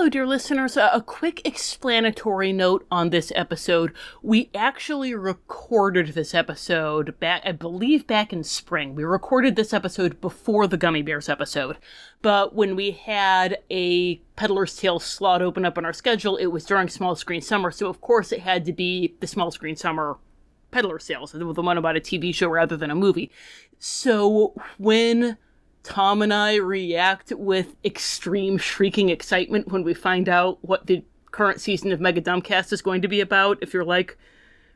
dear listeners, a quick explanatory note on this episode. We actually recorded this episode I believe back in spring. We recorded this episode before the Gummy Bears episode. But when we had a Peddler's Tale slot open up on our schedule, it was during Small Screen Summer, so of course it had to be the Small Screen Summer Peddler's Tale, so the one about a TV show rather than a movie. So when Tom and I react with extreme shrieking excitement when we find out what the current season of Mega Dumbcast is going to be about. If you're like,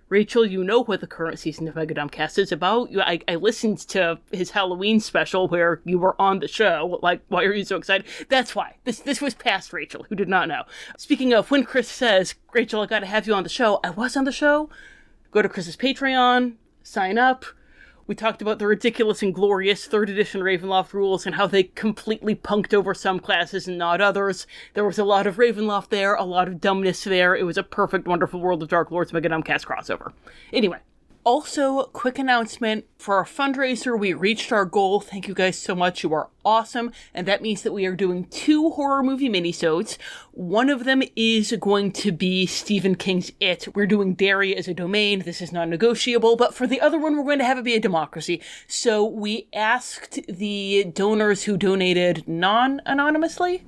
Rachel, you know what the current season of Mega Dumbcast is about. I listened to his Halloween special where you were on the show. Like, why are you so excited? That's why. This was past Rachel, who did not know. Speaking of, when Kris says, Rachel, I gotta have you on the show, I was on the show. Go to Kris's Patreon, sign up. We talked about the ridiculous and glorious 3rd edition Ravenloft rules and how they completely punked over some classes and not others. There was a lot of Ravenloft there, a lot of dumbness there. It was a perfect Wonderful World of Darklords Mega Dumbcast crossover. Anyway, also, quick announcement. For our fundraiser, we reached our goal. Thank you guys so much. You are awesome. And that means that we are doing 2 horror movie minisodes. One of them is going to be Stephen King's It. We're doing dairy as a domain. This is non-negotiable. But for the other one, we're going to have it be a democracy. So we asked the donors who donated anonymously,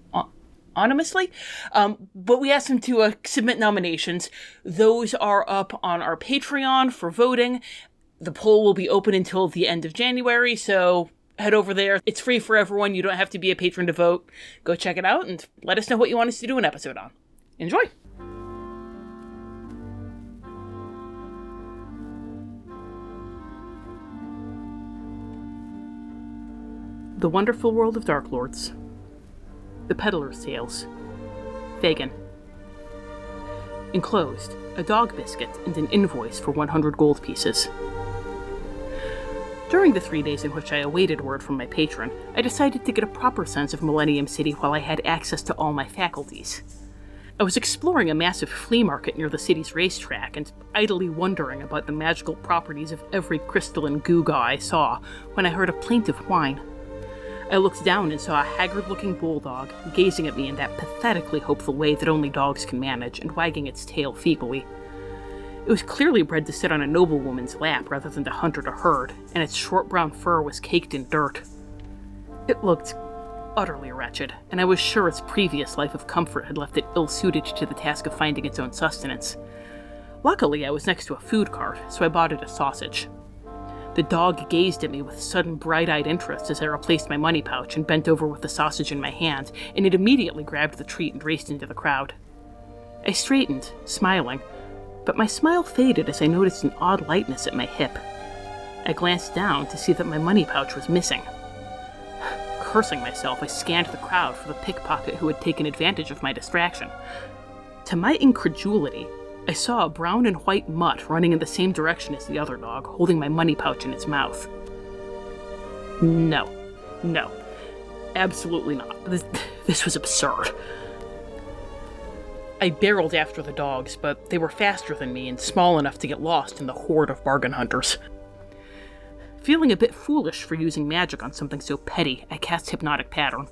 but we asked them to submit nominations. Those are up on our Patreon for voting. The poll will be open until the end of January, so head over there. It's free for everyone. You don't have to be a patron to vote. Go check it out and let us know what you want us to do an episode on. Enjoy! The Wonderful World of Darklords. The Peddler's Tales. Fagin. Enclosed, a dog biscuit and an invoice for 100 gold pieces. During the 3 days in which I awaited word from my patron, I decided to get a proper sense of Millennium City while I had access to all my faculties. I was exploring a massive flea market near the city's racetrack and idly wondering about the magical properties of every crystalline gewgaw I saw when I heard a plaintive whine. I looked down and saw a haggard-looking bulldog, gazing at me in that pathetically hopeful way that only dogs can manage, and wagging its tail feebly. It was clearly bred to sit on a noblewoman's lap rather than to hunt or to herd, and its short brown fur was caked in dirt. It looked utterly wretched, and I was sure its previous life of comfort had left it ill-suited to the task of finding its own sustenance. Luckily, I was next to a food cart, so I bought it a sausage. The dog gazed at me with sudden bright-eyed interest as I replaced my money pouch and bent over with the sausage in my hand, and it immediately grabbed the treat and raced into the crowd. I straightened, smiling, but my smile faded as I noticed an odd lightness at my hip. I glanced down to see that my money pouch was missing. Cursing myself, I scanned the crowd for the pickpocket who had taken advantage of my distraction. To my incredulity, I saw a brown and white mutt running in the same direction as the other dog, holding my money pouch in its mouth. No. Absolutely not. This was absurd. I barreled after the dogs, but they were faster than me and small enough to get lost in the horde of bargain hunters. Feeling a bit foolish for using magic on something so petty, I cast Hypnotic Pattern.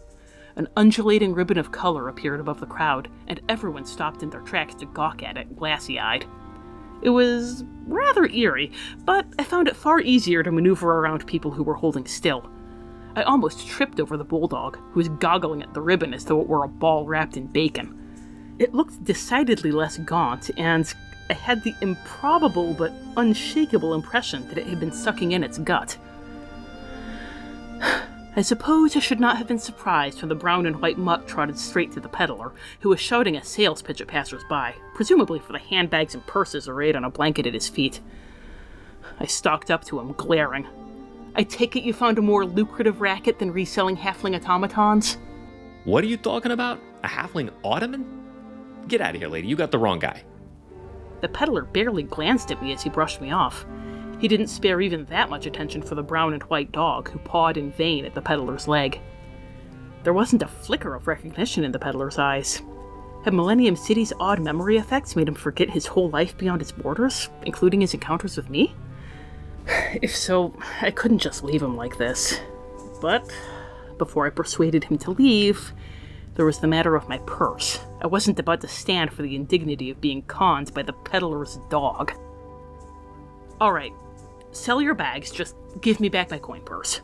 An undulating ribbon of color appeared above the crowd, and everyone stopped in their tracks to gawk at it, glassy-eyed. It was rather eerie, but I found it far easier to maneuver around people who were holding still. I almost tripped over the bulldog, who was goggling at the ribbon as though it were a ball wrapped in bacon. It looked decidedly less gaunt, and I had the improbable but unshakable impression that it had been sucking in its gut. I suppose I should not have been surprised when the brown and white mutt trotted straight to the peddler, who was shouting a sales pitch at passers-by, presumably for the handbags and purses arrayed on a blanket at his feet. I stalked up to him, glaring. I take it you found a more lucrative racket than reselling halfling automatons? What are you talking about? A halfling ottoman? Get out of here, lady. You got the wrong guy. The peddler barely glanced at me as he brushed me off. He didn't spare even that much attention for the brown and white dog, who pawed in vain at the peddler's leg. There wasn't a flicker of recognition in the peddler's eyes. Had Millennium City's odd memory effects made him forget his whole life beyond its borders, including his encounters with me? If so, I couldn't just leave him like this. But before I persuaded him to leave, There was the matter of my purse. I wasn't about to stand for the indignity of being conned by the peddler's dog. Alright, sell your bags, just give me back my coin purse.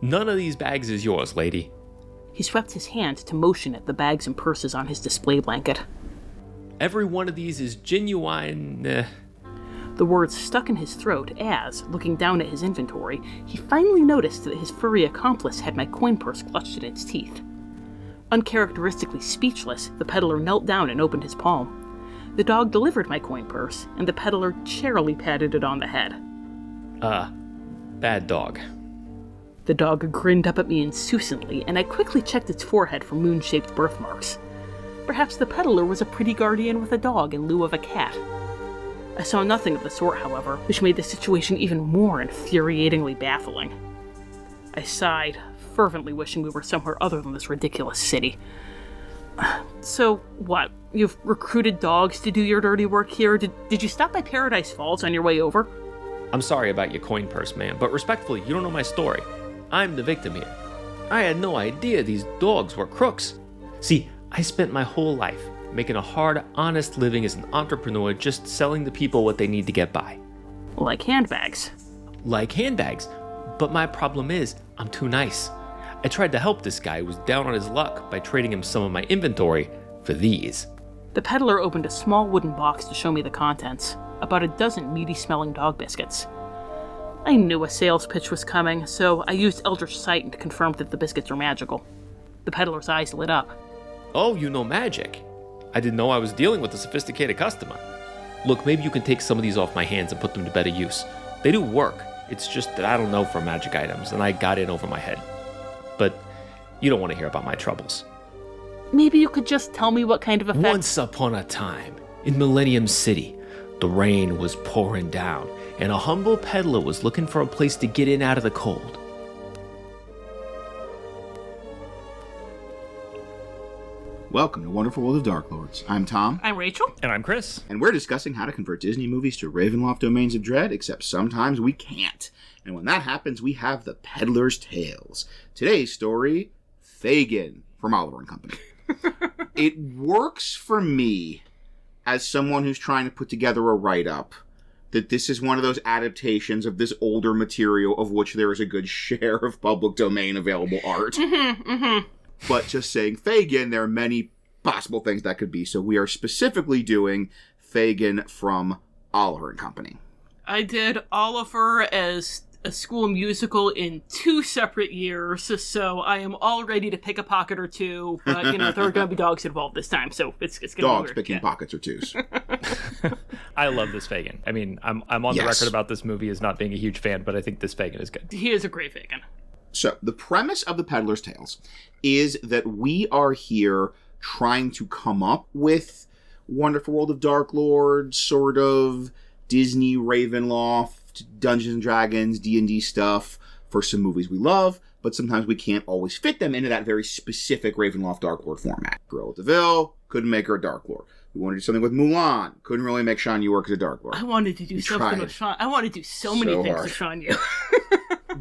None of these bags is yours, lady. He swept his hand to motion at the bags and purses on his display blanket. Every one of these is genuine. The words stuck in his throat as, looking down at his inventory, he finally noticed that his furry accomplice had my coin purse clutched in its teeth. Uncharacteristically speechless, the peddler knelt down and opened his palm. The dog delivered my coin purse, and the peddler charily patted it on the head. Bad dog. The dog grinned up at me insouciantly, and I quickly checked its forehead for moon-shaped birthmarks. Perhaps the peddler was a pretty guardian with a dog in lieu of a cat. I saw nothing of the sort, however, which made the situation even more infuriatingly baffling. I sighed, fervently wishing we were somewhere other than this ridiculous city. So, what? You've recruited dogs to do your dirty work here? Did you stop by Paradise Falls on your way over? I'm sorry about your coin purse, man, but respectfully, you don't know my story. I'm the victim here. I had no idea these dogs were crooks. See, I spent my whole life making a hard, honest living as an entrepreneur, just selling the people what they need to get by. Like handbags. Like handbags. But my problem is, I'm too nice. I tried to help this guy who was down on his luck by trading him some of my inventory for these. The peddler opened a small wooden box to show me the contents. About a dozen meaty-smelling dog biscuits. I knew a sales pitch was coming, so I used Eldritch Sight and confirmed that the biscuits were magical. The peddler's eyes lit up. Oh, you know magic. I didn't know I was dealing with a sophisticated customer. Look, maybe you can take some of these off my hands and put them to better use. They do work. It's just that I don't know for magic items, and I got in over my head. But you don't want to hear about my troubles. Maybe you could just tell me what kind of effect... Once upon a time, in Millennium City, the rain was pouring down, and a humble peddler was looking for a place to get in out of the cold. Welcome to Wonderful World of Darklords. I'm Tom. I'm Rachel. And I'm Chris. And we're discussing how to convert Disney movies to Ravenloft domains of dread, except sometimes we can't. And when that happens, we have the Peddler's Tales. Today's story, Fagin, from Oliver & Company. It works for me, as someone who's trying to put together a write-up, that this is one of those adaptations of this older material of which there is a good share of public domain available art. But just saying Fagin, there are many possible things that could be. So we are specifically doing Fagin from Oliver & Company. I did Oliver as a school musical in 2 separate years, so I am all ready to pick a pocket or two, but, there are going to be dogs involved this time, so it's going to be weird. Dogs picking pockets or twos. I love this Fagin. I mean, I'm on the record about this movie as not being a huge fan, but I think this Fagin is good. He is a great Fagin. So, the premise of the Peddler's Tales is that we are here trying to come up with Wonderful World of Darklords, sort of Disney, Ravenloft, Dungeons & Dragons, D&D stuff for some movies we love, but sometimes we can't always fit them into that very specific Ravenloft Darklord format. Cruella de Vil, couldn't make her a Darklord. We wanted to do something with Mulan, couldn't really make Sean Yu work as a Darklord. I wanted to do something with Sean. I want to do so many things with Sean Yu.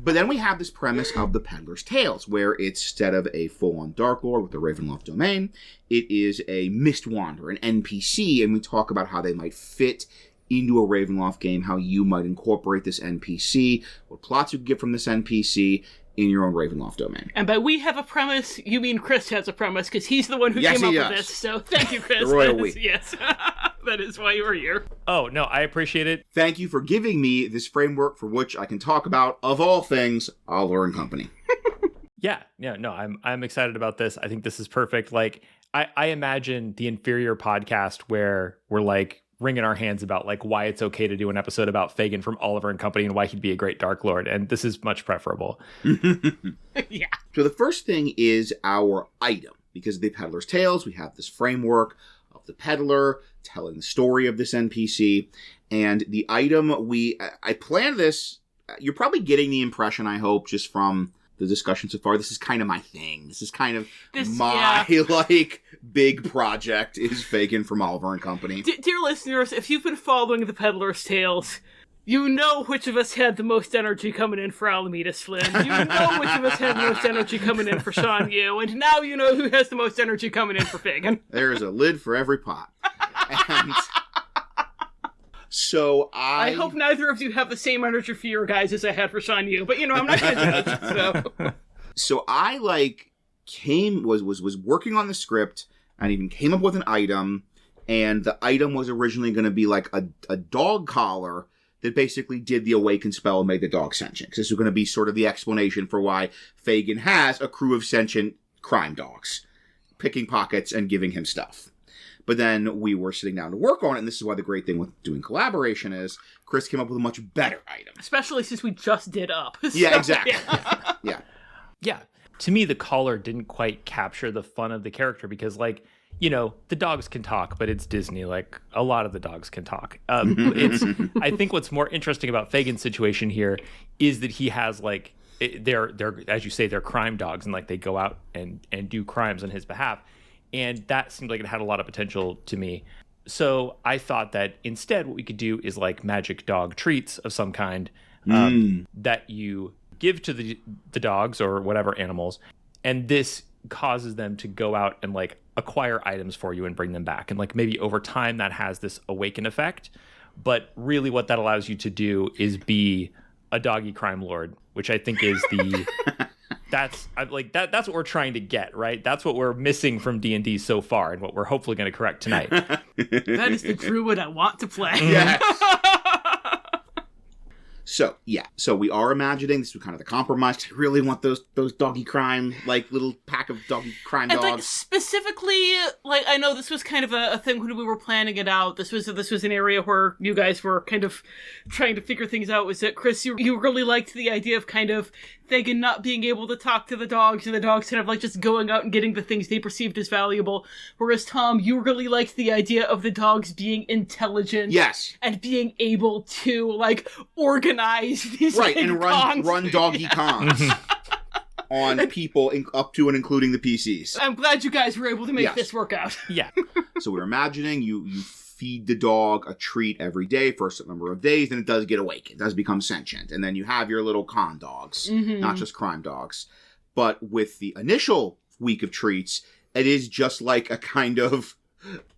But then we have this premise of the Peddler's Tales, where instead of a full-on Dark Lord with the Ravenloft domain, it is a Mistwander, an NPC, and we talk about how they might fit into a Ravenloft game, how you might incorporate this NPC, what plots you can get from this NPC in your own Ravenloft domain. And by we have a premise, you mean Chris has a premise, because he's the one who came up with this, so thank you, Chris. The royal we. Yes, that is why you are here. Oh, no, I appreciate it. Thank you for giving me this framework for which I can talk about, of all things, Oliver & Company. I'm excited about this. I think this is perfect. Like, I imagine the inferior podcast where we're like wringing our hands about like why it's okay to do an episode about Fagin from Oliver & Company and why he'd be a great Dark Lord, and this is much preferable. Yeah. So the first thing is our item. Because of the Peddler's Tales, we have this framework of the Peddler telling the story of this NPC, and the item I planned this, you're probably getting the impression, I hope, just from the discussion so far, this is kind of my thing. This is kind of big project is Fagin from Oliver & Company. Dear listeners, if you've been following the Peddler's Tales, You know which of us had the most energy coming in for Alameda Flynn. You know which of us had the most energy coming in for Sean Yu. And now you know who has the most energy coming in for Fagin. There is a lid for every pot. And so I hope neither of you have the same energy for your guys as I had for Sean Yu. But, I'm not going to judge. So I, was working on the script and even came up with an item. And the item was originally going to be like a dog collar that basically did the awaken spell and made the dog sentient. Because this was going to be sort of the explanation for why Fagin has a crew of sentient crime dogs, picking pockets and giving him stuff. But then we were sitting down to work on it, and this is why the great thing with doing collaboration is Kris came up with a much better item. Especially since we just did Up. Yeah, exactly. Yeah. Yeah. To me, the collar didn't quite capture the fun of the character because, the dogs can talk, but it's Disney. Like, a lot of the dogs can talk. I think what's more interesting about Fagin's situation here is that he has, they're as you say, they're crime dogs, and, they go out and do crimes on his behalf. And that seemed like it had a lot of potential to me. So I thought that instead what we could do is, magic dog treats of some kind that you give to the dogs or whatever animals. And this causes them to go out and acquire items for you and bring them back. And maybe over time that has this awaken effect. But really what that allows you to do is be a Doggie Crime Lord, which I think is the... That's what we're trying to get, right? That's what we're missing from D&D so far and what we're hopefully going to correct tonight. That is the druid I want to play. Yes. So we are imagining this is kind of the compromise. I really want those doggy crime, little pack of doggy crime dogs. And specifically, I know this was kind of a thing when we were planning it out. This was an area where you guys were kind of trying to figure things out. Was that, Kris, you really liked the idea of kind of Fagin not being able to talk to the dogs, and the dogs kind of just going out and getting the things they perceived as valuable. Whereas, Tom, you really liked the idea of the dogs being intelligent. Yes. And being able to, organize these right, and run doggy cons on people up to and including the PCs. I'm glad you guys were able to make this work out. Yeah. So we're imagining you feed the dog a treat every day for a certain number of days, and it does get awakened. It does become sentient. And then you have your little con dogs, not just crime dogs. But with the initial week of treats, it is just like a kind of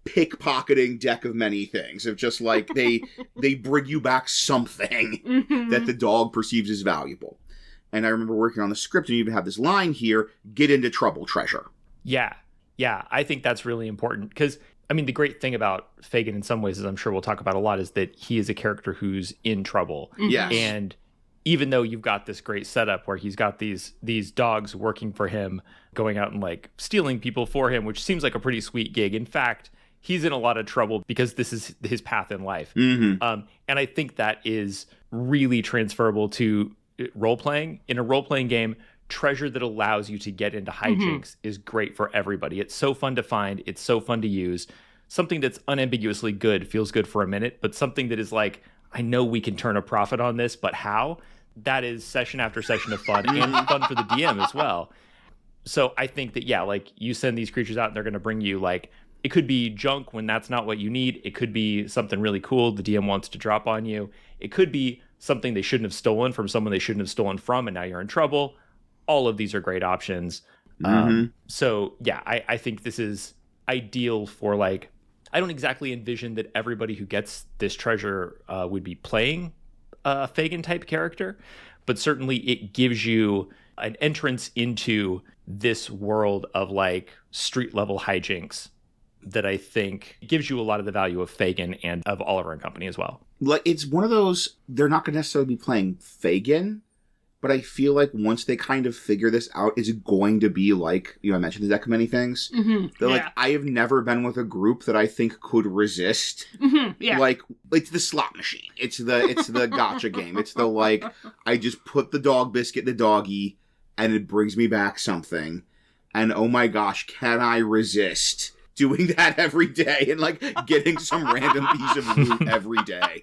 pickpocketing deck of many things. Of just they bring you back something that the dog perceives as valuable. And I remember working on the script and you even have this line here, get into trouble, treasure. Yeah. I think that's really important because, the great thing about Fagin in some ways, as I'm sure we'll talk about a lot, is that he is a character who's in trouble. Yes. And even though you've got this great setup where he's got these dogs working for him, going out and stealing people for him, which seems like a pretty sweet gig. In fact, he's in a lot of trouble because this is his path in life. And I think that is really transferable to role-playing. In a role-playing game, treasure that allows you to get into hijinks is great for everybody. It's so fun to find. It's so fun to use. Something that's unambiguously good feels good for a minute, but something that is I know we can turn a profit on this, but how? That is session after session of fun and fun for the DM as well. So I think that, you send these creatures out and they're going to bring you, it could be junk when that's not what you need. It could be something really cool the DM wants to drop on you. It could be something they shouldn't have stolen from someone they shouldn't have stolen from, and now you're in trouble. All of these are great options. So, I think this is ideal for, I don't exactly envision that everybody who gets this treasure would be playing a Fagin-type character, but certainly it gives you an entrance into this world of, street-level hijinks that I think gives you a lot of the value of Fagin and of Oliver and Company as well. It's one of those, they're not going to necessarily be playing Fagin, but I feel like once they kind of figure this out, is it going to be I mentioned the deck of many things? They're I have never been with a group that I think could resist. It's the slot machine. It's the gotcha game. It's the I just put the dog biscuit in the doggy and it brings me back something. And oh my gosh, can I resist doing that every day and getting some random piece of loot every day?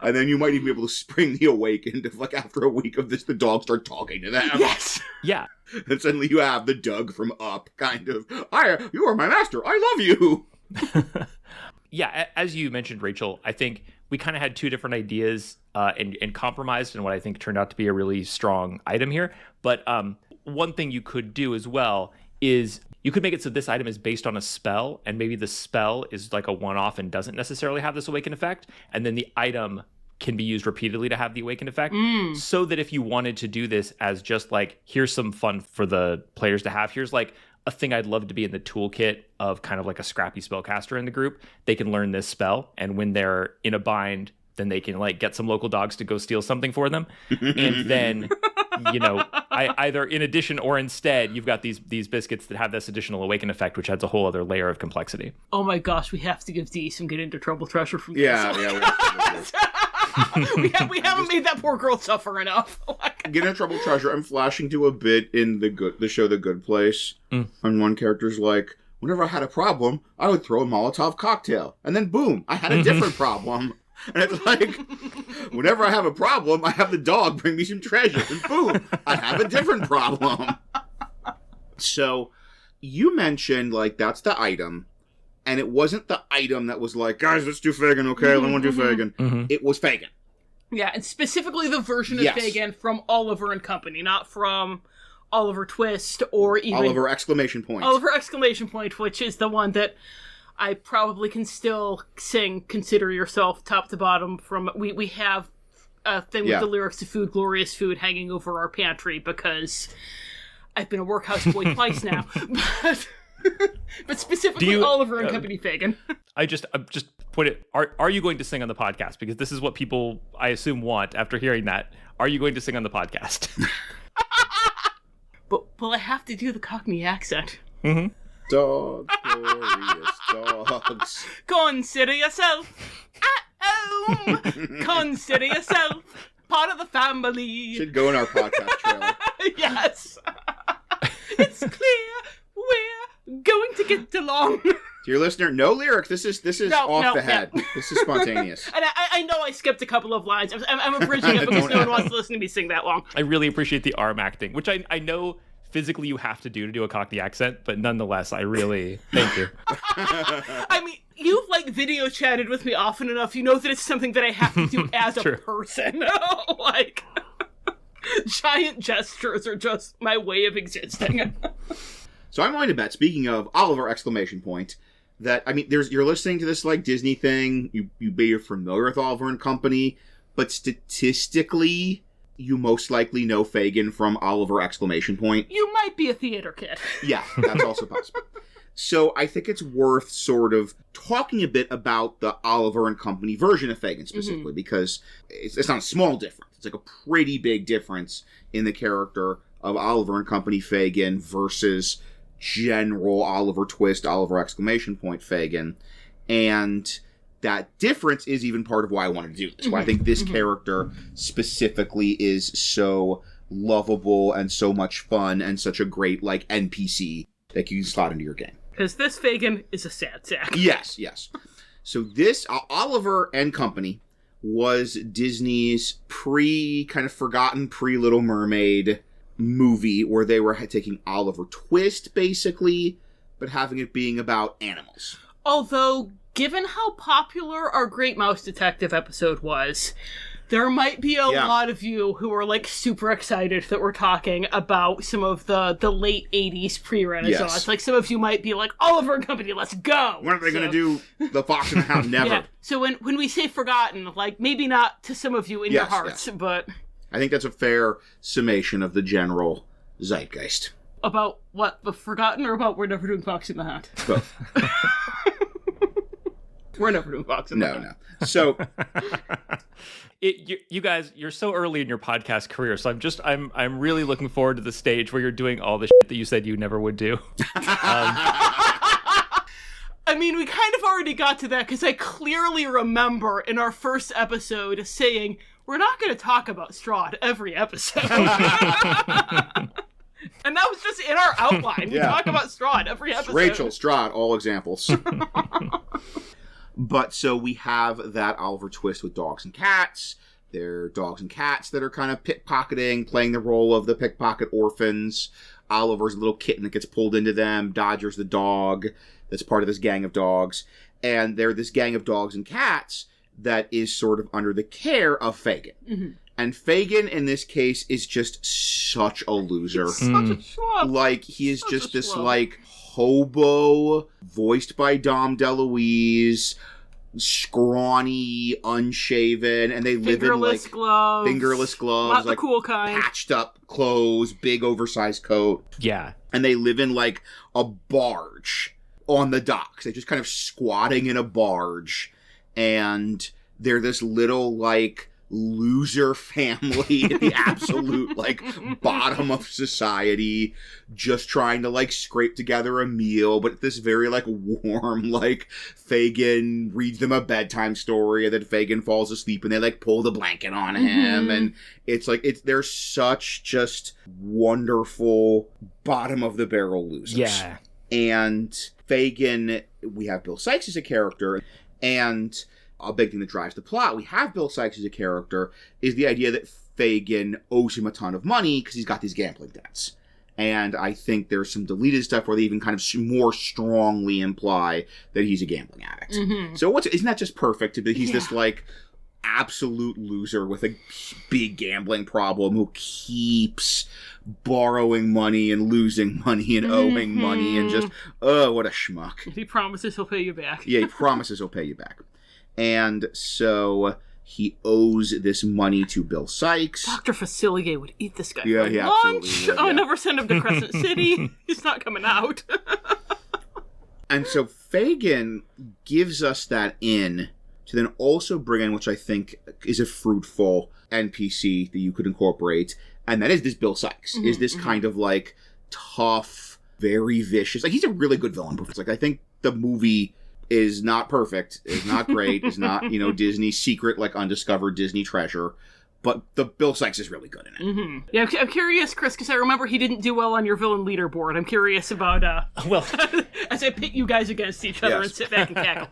And then you might even be able to spring the awakened if, after a week of this, the dogs start talking to them. Yes. Yeah. And suddenly you have the Doug from Up, kind of, you are my master, I love you. Yeah, as you mentioned, Rachel, I think we kind of had two different ideas and compromised in what I think turned out to be a really strong item here. But one thing you could do as well is you could make it so this item is based on a spell, and maybe the spell is like a one-off and doesn't necessarily have this awaken effect, and then the item can be used repeatedly to have the awaken effect, so that if you wanted to do this as just like, here's some fun for the players to have, here's like a thing I'd love to be in the toolkit of kind of like a scrappy spellcaster in the group, they can learn this spell, and when they're in a bind, then they can like get some local dogs to go steal something for them. And then, you know, either in addition or instead, you've got these biscuits that have this additional awaken effect, which adds a whole other layer of complexity. Oh my gosh, we have to give Dee some get into trouble treasure from this. we haven't made that poor girl suffer enough. Get into trouble treasure. I'm flashing to a bit in the show The Good Place. And one character's like, whenever I had a problem, I would throw a Molotov cocktail. And then boom, I had a different problem. And it's like, whenever I have a problem, I have the dog bring me some treasure. And boom, I have a different problem. So, you mentioned, like, that's the item. And it wasn't the item that was like, guys, let's do Fagin, okay? I want to do Fagin. It was Fagin. Yeah, and specifically the version of Fagin from Oliver and Company, not from Oliver Twist or even... Oliver exclamation point. Oliver exclamation point, which is the one that I probably can still sing Consider Yourself top to bottom from... We have a thing with the lyrics to Food, Glorious Food hanging over our pantry because I've been a workhouse boy twice now. But specifically Oliver and Company Fagin. I'm just put it... Are you going to sing on the podcast? Because this is what people, I assume, want after hearing that. Are you going to sing on the podcast? But will I have to do the Cockney accent? Mm-hmm. Dog, glorious dogs. Consider yourself at home. Consider yourself part of the family. Should go in our podcast trailer. Yes. It's clear we're going to get along. Dear listener, no lyrics. This is off the head. Yeah. This is spontaneous. And I know I skipped a couple of lines. I'm abridging it because no one wants to listen to me sing that long. I really appreciate the arm acting, which I know physically you have to do a Cockney accent, but nonetheless, I really thank you. I mean, you've like video chatted with me often enough. You know that it's something that I have to do as a person. Like, giant gestures are just my way of existing. So I'm going to bet, speaking of Oliver exclamation point, that, I mean, you're listening to this, like, Disney thing, you're familiar with Oliver and Company, but statistically, you most likely know Fagin from Oliver exclamation point. You might be a theater kid. Yeah, that's also possible. So I think it's worth sort of talking a bit about the Oliver and Company version of Fagin specifically, because it's not a small difference. It's like a pretty big difference in the character of Oliver and Company Fagin versus general Oliver Twist, Oliver exclamation point Fagin. And that difference is even part of why I wanted to do this. Why I think this character specifically is so lovable and so much fun and such a great, like, NPC that you can slot into your game. Because this Fagin is a sadsack. Yes. So this, Oliver and Company, was Disney's kind of forgotten pre-Little Mermaid movie where they were taking Oliver Twist, basically, but having it being about animals. Although, given how popular our Great Mouse Detective episode was, there might be a lot of you who are, like, super excited that we're talking about some of the late 80s pre-Renaissance. Yes. Like, some of you might be like, Oliver and Company, let's go! When are they going to do The Fox and the Hound? Never. Yeah. So when we say forgotten, like, maybe not to some of you in your hearts, but... I think that's a fair summation of the general zeitgeist. About what? The forgotten, or about we're never doing Fox and the Hound? Both. We're never doing Fox and the Hound. No. So... You guys, you're so early in your podcast career, so I'm really looking forward to the stage where you're doing all the shit that you said you never would do. I mean, we kind of already got to that because I clearly remember in our first episode saying, we're not going to talk about Strahd every episode. And that was just in our outline. We talk about Strahd every episode. Rachel, Strahd, all examples. But so we have that Oliver Twist with dogs and cats. They're dogs and cats that are kind of pickpocketing, playing the role of the pickpocket orphans. Oliver's a little kitten that gets pulled into them. Dodger's the dog. that's part of this gang of dogs. And they're this gang of dogs and cats that is sort of under the care of Fagin. Mm-hmm. And Fagin, in this case, is just such a loser. He's such a schlub. Like, he is just this, like, hobo, voiced by Dom DeLuise, scrawny, unshaven, and they live in, like... Fingerless gloves. Not like, the cool kind. Patched up clothes, big oversized coat. Yeah. And they live in, like, a barge on the docks. They're just kind of squatting in a barge. And they're this little, like, loser family at the absolute, like, bottom of society, just trying to, like, scrape together a meal. But this very, like, warm, like, Fagin reads them a bedtime story, and then Fagin falls asleep, and they, like, pull the blanket on him. And it's, like, they're such just wonderful bottom-of-the-barrel losers. Yeah. And Fagin, we have Bill Sykes as a character, and a big thing that drives the plot, we have Bill Sykes as a character, is the idea that Fagin owes him a ton of money because he's got these gambling debts. And I think there's some deleted stuff where they even kind of more strongly imply that he's a gambling addict. Mm-hmm. So isn't that just perfect? He's this, like, absolute loser with a big gambling problem who keeps borrowing money and losing money and owing money and just, oh, what a schmuck. He promises he'll pay you back. Yeah, he promises he'll pay you back. And so he owes this money to Bill Sykes. Dr. Facilier would eat this guy for lunch. Absolutely would, yeah. Never send him to Crescent City. He's not coming out. And so Fagin gives us that in to then also bring in, which I think is a fruitful NPC that you could incorporate, and that is this Bill Sykes. Is this kind of, like, tough, very vicious. Like, he's a really good villain. Like, I think the movie is not perfect, is not great, is not, Disney's secret, like, undiscovered Disney treasure, but the Bill Sykes is really good in it. Mm-hmm. Yeah, I'm curious, Chris, because I remember he didn't do well on your villain leaderboard. I'm curious about, as I pit you guys against each other and sit back and cackle.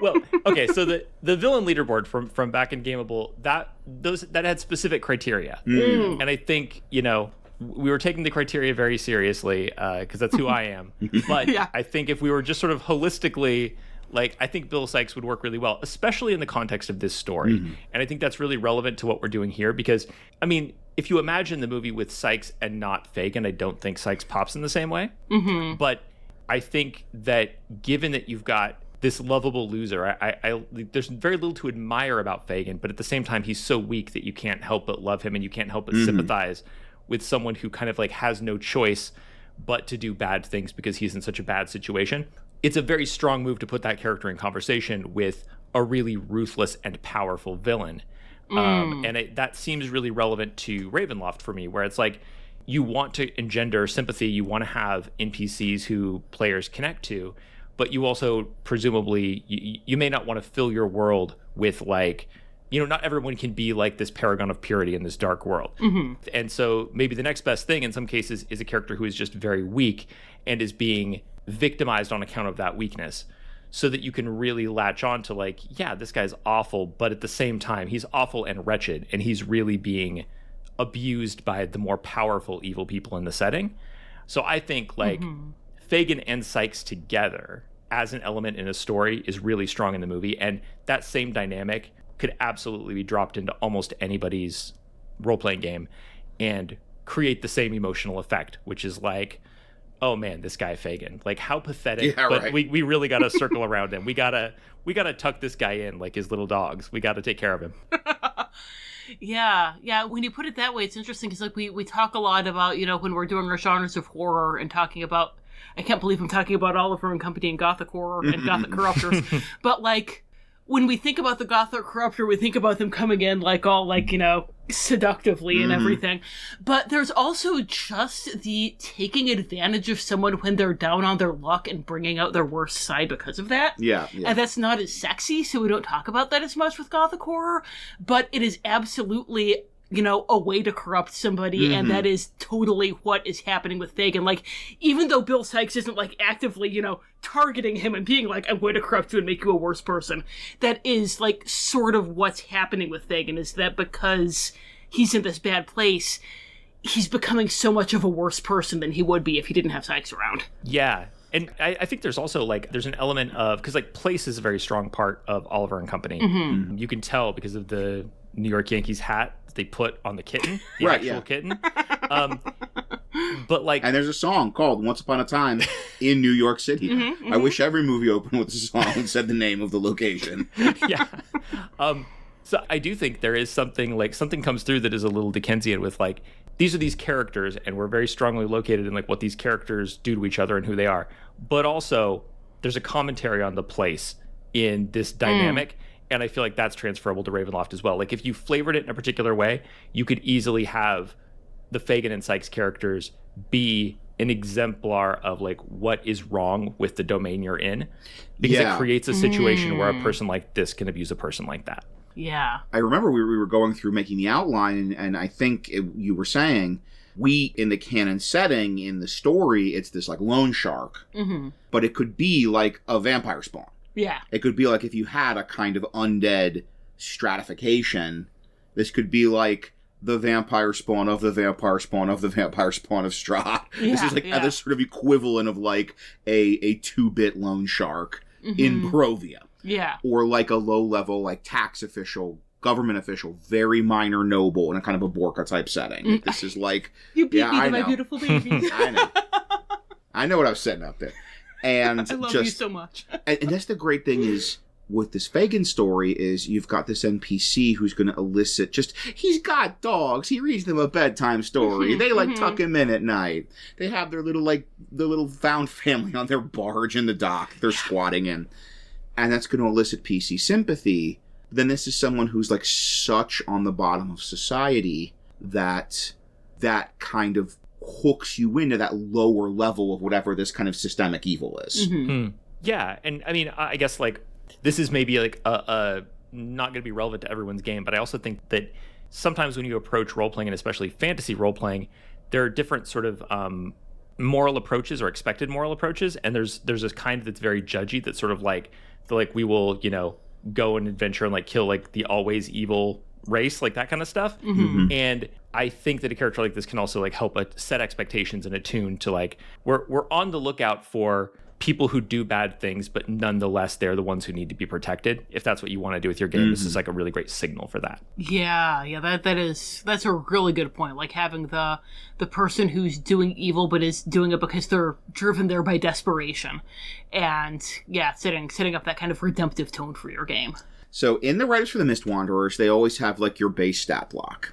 Well, okay, so the villain leaderboard from back in Gameable, that had specific criteria. And I think, we were taking the criteria very seriously, because that's who I am. But yeah. I think if we were just sort of holistically, like, I think Bill Sykes would work really well, especially in the context of this story. Mm-hmm. And I think that's really relevant to what we're doing here because, I mean, if you imagine the movie with Sykes and not Fagin, I don't think Sykes pops in the same way. Mm-hmm. But I think that given that you've got this lovable loser, there's very little to admire about Fagin, but at the same time, he's so weak that you can't help but love him and you can't help but sympathize with someone who kind of, like, has no choice but to do bad things because he's in such a bad situation. It's a very strong move to put that character in conversation with a really ruthless and powerful villain. And that seems really relevant to Ravenloft for me, where it's like you want to engender sympathy, you want to have NPCs who players connect to, but you also presumably, you may not want to fill your world with, like, not everyone can be like this paragon of purity in this dark world. Mm-hmm. And so maybe the next best thing in some cases is a character who is just very weak and is being victimized on account of that weakness so that you can really latch on to, like, yeah, this guy's awful, but at the same time, he's awful and wretched, and he's really being abused by the more powerful evil people in the setting. So I think, like, Fagin and Sykes together as an element in a story is really strong in the movie, and that same dynamic could absolutely be dropped into almost anybody's role-playing game and create the same emotional effect, which is like, oh man, this guy Fagin, like, how pathetic. Yeah, but right. we really got to circle around him. We gotta tuck this guy in like his little dogs. We got to take care of him. Yeah. When you put it that way, it's interesting because, like, we talk a lot about, when we're doing our genres of horror and talking about, I can't believe I'm talking about Oliver and Company and Gothic horror and Gothic corruptors, but, like, when we think about the Gothic corruptor, we think about them coming in, like, all, like, seductively and everything. But there's also just the taking advantage of someone when they're down on their luck and bringing out their worst side because of that. Yeah. And that's not as sexy, so we don't talk about that as much with Gothic horror. But it is absolutely, a way to corrupt somebody, and that is totally what is happening with Fagin. Like, even though Bill Sykes isn't, like, actively, targeting him and being like, I'm going to corrupt you and make you a worse person, that is, like, sort of what's happening with Fagin, is that because he's in this bad place, he's becoming so much of a worse person than he would be if he didn't have Sykes around. Yeah. And I think there's also there's an element of, because place is a very strong part of Oliver and Company. Mm-hmm. You can tell because of the New York Yankees hat that they put on the kitten, the actual kitten. But and there's a song called "Once Upon a Time in New York City." Mm-hmm, mm-hmm. I wish every movie opened with a song and said the name of the location. Yeah. So I do think there is something something comes through that is a little Dickensian with these are these characters, and we're very strongly located in what these characters do to each other and who they are. But also, there's a commentary on the place in this dynamic, and I feel like that's transferable to Ravenloft as well. If you flavored it in a particular way, you could easily have the Fagin and Sykes characters be an exemplar of what is wrong with the domain you're in, because it creates a situation where a person like this can abuse a person like that. Yeah. I remember we were going through making the outline, and I think you were saying, in the canon setting, in the story, it's this loan shark. Mm-hmm. But it could be a vampire spawn. Yeah. It could be if you had a kind of undead stratification, this could be the vampire spawn of the vampire spawn of the vampire spawn of Strahd. Yeah, this is this sort of equivalent of a 2-bit loan shark in Barovia. Yeah. Or a low-level, tax official, government official, very minor noble in a kind of a Borka type setting. This is you beat me to my beautiful baby. I know. I know what I was setting up there. And I love you so much. and that's the great thing is, with this Fagin story, is you've got this NPC who's going to elicit he's got dogs. He reads them a bedtime story. They tuck him in at night. They have their little the little found family on their barge in the dock they're squatting in. And that's going to elicit PC sympathy. Then this is someone who's such on the bottom of society that kind of hooks you into that lower level of whatever this kind of systemic evil is. Mm-hmm. Yeah, and I mean, I guess this is maybe a not going to be relevant to everyone's game, but I also think that sometimes when you approach role-playing, and especially fantasy role-playing, there are different sort of moral approaches or expected moral approaches, and there's this kind that's very judgy, that's sort of we will go and adventure and kill the always evil race, that kind of stuff. Mm-hmm. And I think that a character like this can also help set expectations and attune to we're on the lookout for people who do bad things, but nonetheless they're the ones who need to be protected. If that's what you want to do with your game, this is a really great signal for that. Yeah, that's a really good point. Having the person who's doing evil but is doing it because they're driven there by desperation, and setting up that kind of redemptive tone for your game. So in the Writers for the Mist Wanderers, they always have your base stat block,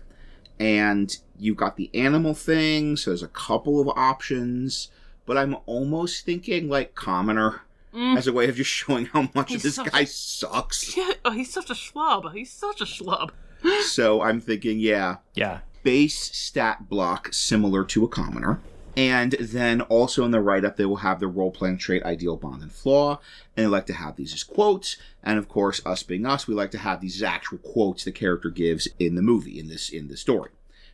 and you've got the animal thing. So there's a couple of options. But I'm almost thinking commoner as a way of just showing how much this guy sucks. Yeah, he's such a schlub. So I'm thinking, base stat block similar to a commoner. And then also in the write-up, they will have the role-playing trait ideal, bond, and flaw. And they like to have these as quotes. And of course, us being us, we like to have these actual quotes the character gives in the movie, in the story.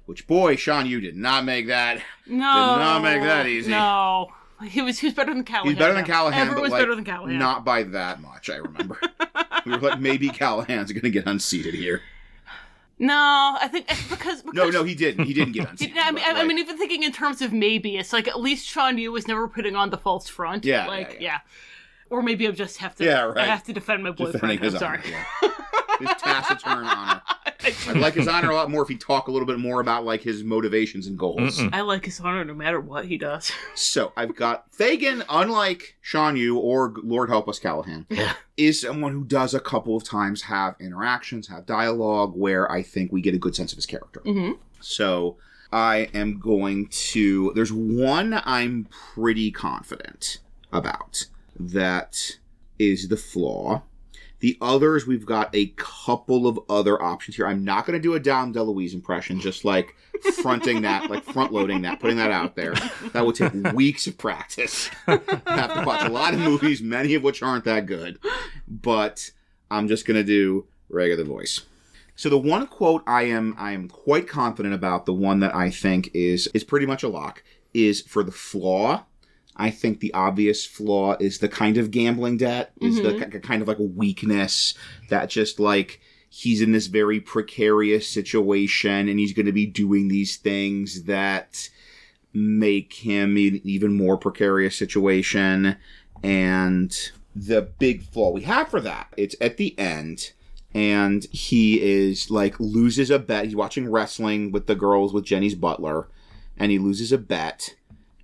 Which, boy, Sean, you did not make that. No. Did not make that easy. No. He was better than Callahan. He's better than Callahan, Everett was better than Callahan. Not by that much, I remember. We were maybe Callahan's going to get unseated here. No, I think because No, he didn't. He didn't get unseated. I mean, even thinking in terms of maybe, it's at least Sean Yu was never putting on the false front. Yeah. Or maybe I just have to. I have to defend my boyfriend. I'm sorry. His taciturn honor. I'd like his honor a lot more if he'd talk a little bit more about his motivations and goals. I like his honor no matter what he does. So I've got Fagin, unlike Sean Yu or Lord Help Us Callahan, is someone who does a couple of times have interactions, have dialogue where I think we get a good sense of his character. Mm-hmm. So I am going to. There's one I'm pretty confident about that is the flaw. The others, we've got a couple of other options here. I'm not going to do a Dom DeLuise impression, just fronting that, front-loading that, putting that out there. That would take weeks of practice. I have to watch a lot of movies, many of which aren't that good. But I'm just going to do regular voice. So the one quote I am quite confident about, the one that I think is pretty much a lock, is for the flaw. I think the obvious flaw is the kind of gambling debt, is the kind of a weakness that just he's in this very precarious situation and he's going to be doing these things that make him an even more precarious situation. And the big flaw we have for that, it's at the end, and he is like loses a bet. He's watching wrestling with the girls with Jenny's butler, and he loses a bet.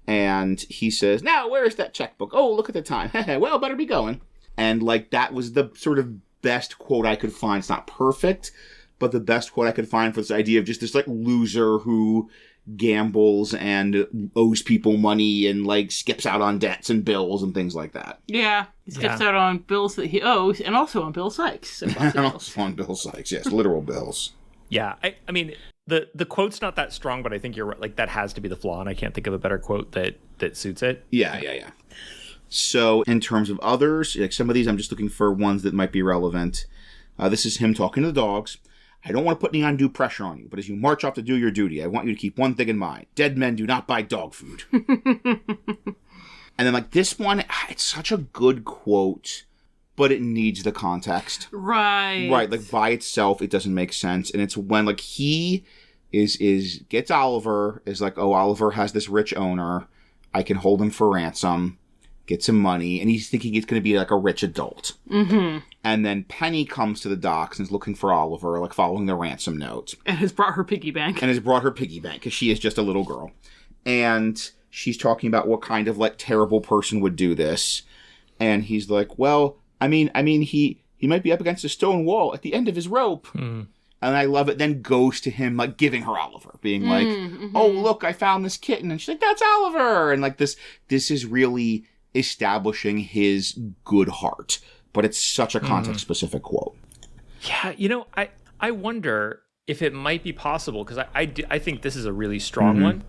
And he says, "Now, where's that checkbook? Oh, look at the time. Well, better be going." And like that was the sort of best quote I could find. It's not perfect, but the best quote I could find for this idea of just this like loser who gambles and owes people money and like skips out on debts and bills and things like that. Yeah, he skips out on bills that he owes, and also on Bill Sykes. And also on Bill Sykes, yes, literal bills. Yeah, I mean, the quote's not that strong, but I think you're right. Like, that has to be the flaw, and I can't think of a better quote that suits it. Yeah. So, in terms of others, like some of these, I'm just looking for ones that might be relevant. This is him talking to the dogs. "I don't want to put any undue pressure on you, but as you march off to do your duty, I want you to keep one thing in mind. Dead men do not buy dog food." And then, like, this one, it's such a good quote, but it needs the context. Right. Right, like, by itself, it doesn't make sense. And it's when, like, he gets Oliver, is like, "Oh, Oliver has this rich owner. I can hold him for ransom, get some money." And he's thinking it's going to be, like, a rich adult. Mm-hmm. And then Penny comes to the docks and is looking for Oliver, like, following the ransom note. And has brought her piggy bank. Because she is just a little girl. And she's talking about what kind of, like, terrible person would do this. And he's like, "Well, I mean, he might be up against a stone wall at the end of his rope." Mm. And I love it. Then goes to him, like, giving her Oliver. Being like, "Oh, look, I found this kitten." And she's like, "That's Oliver." And, like, this is really establishing his good heart. But it's such a context-specific quote. Yeah, you know, I wonder if it might be possible, because I think this is a really strong one.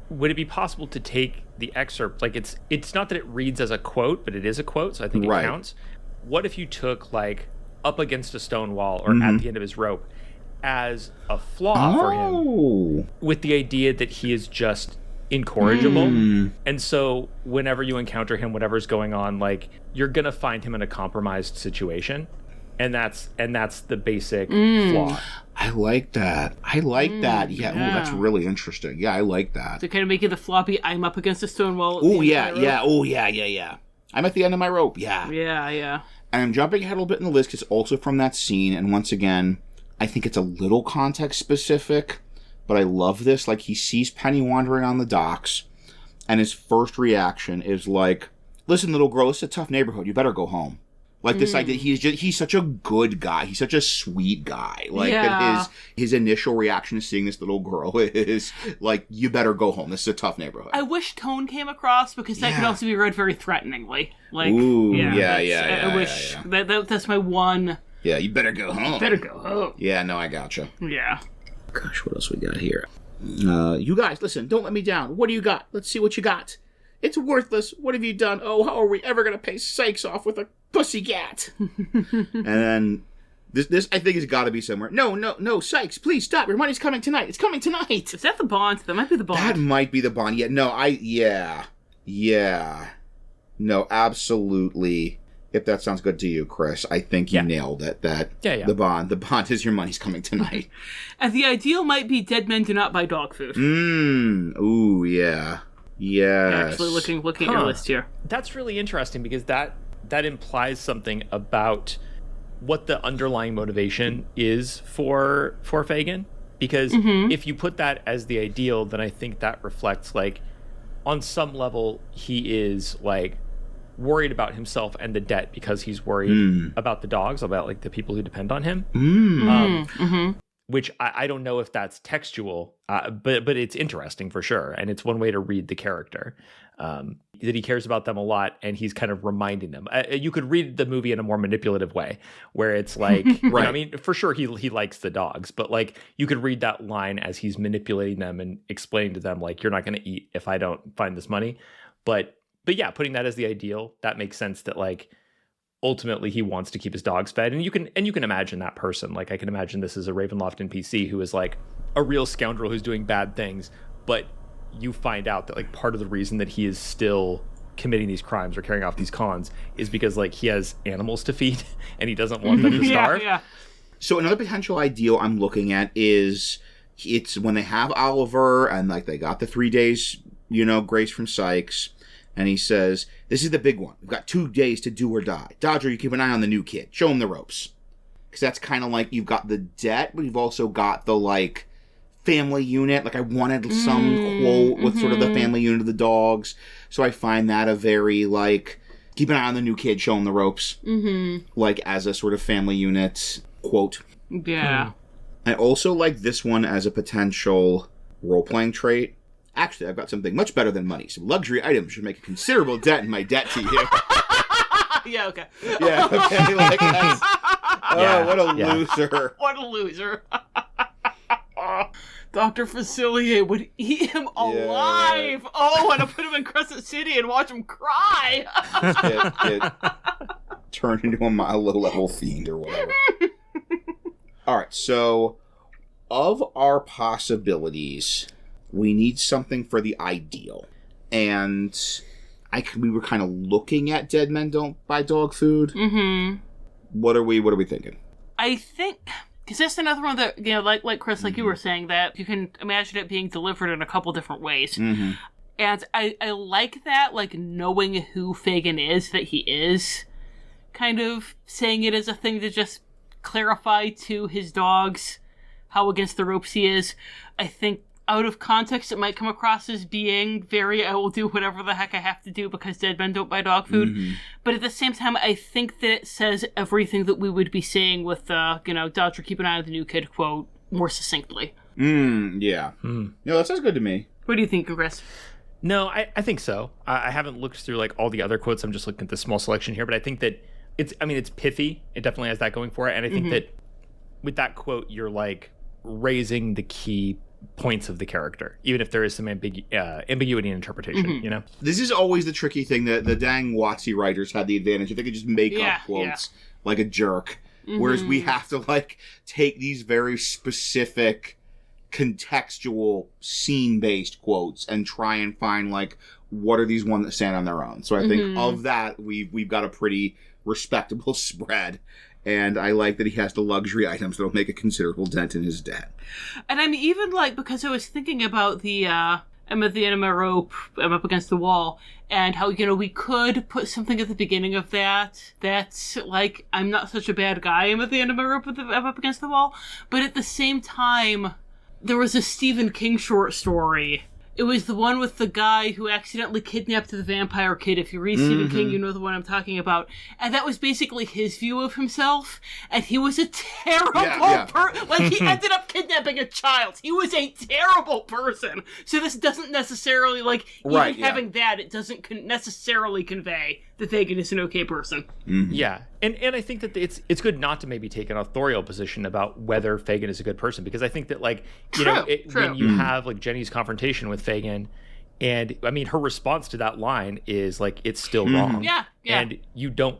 Would it be possible to take the excerpt, like it's not that it reads as a quote, but it is a quote, so I think it counts. What if you took, like, up against a stone wall or at the end of his rope as a flaw for him, with the idea that he is just incorrigible, and so whenever you encounter him, whatever's going on, like, you're gonna find him in a compromised situation, and that's the basic flaw. I like that. Yeah, ooh, that's really interesting. Yeah, I like that. So kind of making the floppy, "I'm up against a stone wall." Oh yeah. "I'm at the end of my rope." Yeah. And I'm jumping ahead a little bit in the list because also from that scene, and once again, I think it's a little context specific. But I love this. Like, he sees Penny wandering on the docks, and his first reaction is like, "Listen, little girl, it's a tough neighborhood. You better go home." Like, this idea, he's such a good guy. He's such a sweet guy. Like, that his initial reaction to seeing this little girl is like, "You better go home. This is a tough neighborhood." I wish tone came across, because that could also be read very threateningly. Like, ooh, I wish that's my one. Yeah, "You better go home. Better go home." Yeah, no, I gotcha. Yeah. Gosh, what else we got here? "You guys, listen, don't let me down. What do you got? Let's see what you got. It's worthless. What have you done? Oh, how are we ever going to pay Sykes off with a pussycat?" And then this I think has got to be somewhere. No, Sykes, please stop. Your money's coming tonight. It's coming tonight." Is that the bond? That might be the bond. That might be the bond. Yeah. No, absolutely. If that sounds good to you, Chris, I think you nailed it. The bond is your money's coming tonight. And the ideal might be "Dead men do not buy dog food." Ooh, yeah. Yes. Actually, looking at your list here. That's really interesting, because that implies something about what the underlying motivation is for Fagin. Because if you put that as the ideal, then I think that reflects, like, on some level, he is, like, worried about himself and the debt because he's worried about the dogs, about, like, the people who depend on him. Which I don't know if that's textual, but it's interesting for sure. And it's one way to read the character, that he cares about them a lot, and he's kind of reminding them. You could read the movie in a more manipulative way, where it's like, right. I mean, for sure he likes the dogs, but, like, you could read that line as he's manipulating them and explaining to them, like, "You're not going to eat if I don't find this money." But yeah, putting that as the ideal, that makes sense, that, like, ultimately he wants to keep his dogs fed. And you can imagine that person. Like, I can imagine this is a Ravenloft NPC who is, like, a real scoundrel who's doing bad things, but you find out that, like, part of the reason that he is still committing these crimes or carrying out these cons is because, like, he has animals to feed and he doesn't want them to starve. Yeah. So another potential ideal I'm looking at is, it's when they have Oliver and, like, they got the 3 days Grace from Sykes, and he says, this is the big one. We've got 2 days to do or die. Dodger, you keep an eye on the new kid. Show him the ropes. Because that's kind of like, you've got the debt, but you've also got the, like, family unit. Like, I wanted some quote with sort of the family unit of the dogs. So I find that a very, like, keep an eye on the new kid, show him the ropes. Like, as a sort of family unit quote. Yeah. I also like this one as a potential role-playing trait. Actually, I've got something much better than money. Some luxury items should make a considerable dent in my debt to you. Yeah, okay. Yeah, okay. Like, that's, what a loser. What a loser. Dr. Facilier would eat him alive. Yeah. Oh, and I put him in Crescent City and watch him cry. it turned into a low-level fiend or whatever. All right, so of our possibilities, we need something for the ideal. And we were kind of looking at Dead Men Don't Buy Dog Food. What are we thinking? I think, because that's another one that, like Chris, like you were saying, that you can imagine it being delivered in a couple different ways. And I like that, like, knowing who Fagin is, that he is, kind of saying it as a thing to just clarify to his dogs how against the ropes he is. I think out of context it might come across as being very, I will do whatever the heck I have to do because dead men don't buy dog food. But at the same time, I think that it says everything that we would be saying with the, Dodger, keep an eye on the new kid quote more succinctly. Yeah. That sounds good to me. What do you think, Chris? No, I think so. I haven't looked through like all the other quotes. I'm just looking at this small selection here, but I think that it's pithy. It definitely has that going for it. And I think that with that quote, you're like raising the key points of the character, even if there is some ambiguity in interpretation, This is always the tricky thing that the dang WotC writers had the advantage. They could just make up quotes like a jerk. Whereas we have to like take these very specific contextual scene-based quotes and try and find like what are these ones that stand on their own. So I think of that we've got a pretty respectable spread, and I like that he has the luxury items that'll make a considerable dent in his debt. And I'm even like, because I was thinking about the I'm at the end of my rope, I'm up against the wall, and how, we could put something at the beginning of that's like, I'm not such a bad guy, I'm at the end of my rope, I'm up against the wall. But at the same time, there was a Stephen King short story. It was the one with the guy who accidentally kidnapped the vampire kid. If you read Stephen King, you know the one I'm talking about. And that was basically his view of himself. And he was a terrible person. Like, he ended up kidnapping a child. He was a terrible person. So this doesn't necessarily, like, having that, it doesn't necessarily convey that Fagin is an okay person. Yeah. And I think that it's good not to maybe take an authorial position about whether Fagin is a good person, because I think that, like, when you have, like, Jenny's confrontation with Fagin, and, I mean, her response to that line is, like, it's still wrong. Yeah. And you don't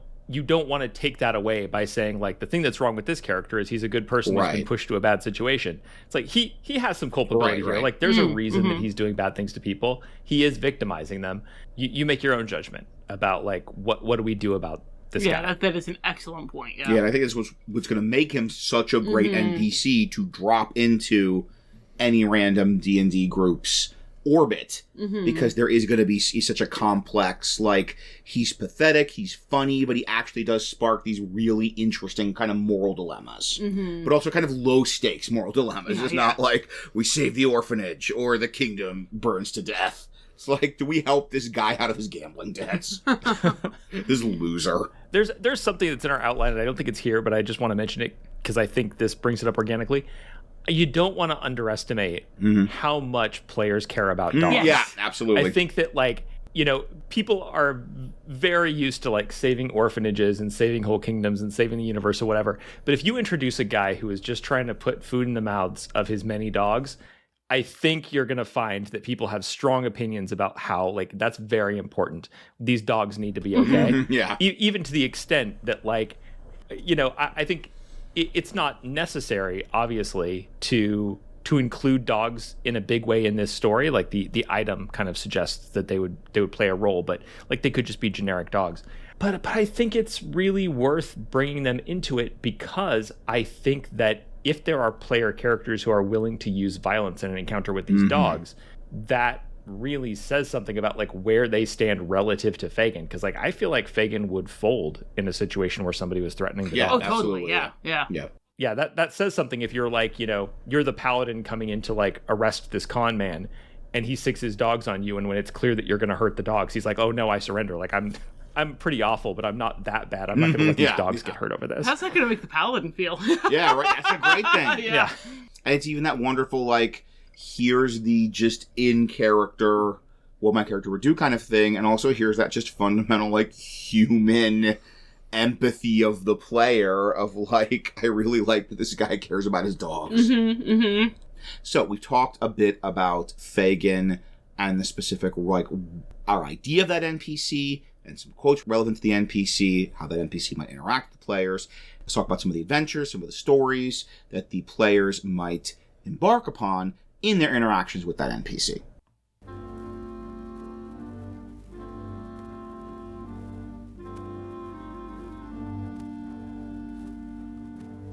want to take that away by saying, like, the thing that's wrong with this character is he's a good person who's been pushed to a bad situation. It's like, he has some culpability here. Like, there's a reason that he's doing bad things to people. He is victimizing them. You make your own judgment about, like, what do we do about this guy? Yeah, that is an excellent point. Yeah, and I think this was what's going to make him such a great NPC to drop into any random D&D group's orbit, because there is going to be he's such a complex, like, he's pathetic, he's funny, but he actually does spark these really interesting kind of moral dilemmas, but also kind of low stakes moral dilemmas. It's not like we save the orphanage or the kingdom burns to death. It's like, do we help this guy out of his gambling debts? This loser. There's something that's in our outline, and I don't think it's here, but I just want to mention it because I think this brings it up organically. You don't want to underestimate how much players care about dogs. Yeah, absolutely. I think that, like, people are very used to, like, saving orphanages and saving whole kingdoms and saving the universe or whatever. But if you introduce a guy who is just trying to put food in the mouths of his many dogs, I think you're going to find that people have strong opinions about how, like, that's very important. These dogs need to be okay. Even to the extent that, like, I think it's not necessary, obviously, to include dogs in a big way in this story. Like, the item kind of suggests that they would play a role, but, like, they could just be generic dogs. But I think it's really worth bringing them into it, because I think that if there are player characters who are willing to use violence in an encounter with these dogs, that really says something about like where they stand relative to Fagin, because like I feel like Fagin would fold in a situation where somebody was threatening the dog. Oh, totally. Yeah. Yeah, that says something if you're like, you're the paladin coming in to like arrest this con man, and he sicks his dogs on you, and when it's clear that you're going to hurt the dogs, he's like, oh no, I surrender. Like I'm pretty awful, but I'm not that bad. I'm not going to let these dogs get hurt over this. How's that going to make the paladin feel? Yeah, right. That's a great thing. Yeah. And it's even that wonderful, like, here's the just in character, what my character would do kind of thing. And also here's that just fundamental, like, human empathy of the player of, like, I really like that this guy cares about his dogs. So we've talked a bit about Fagin and the specific, like, our idea of that NPC and some quotes relevant to the NPC, how that NPC might interact with the players. Let's talk about some of the adventures, some of the stories that the players might embark upon in their interactions with that NPC.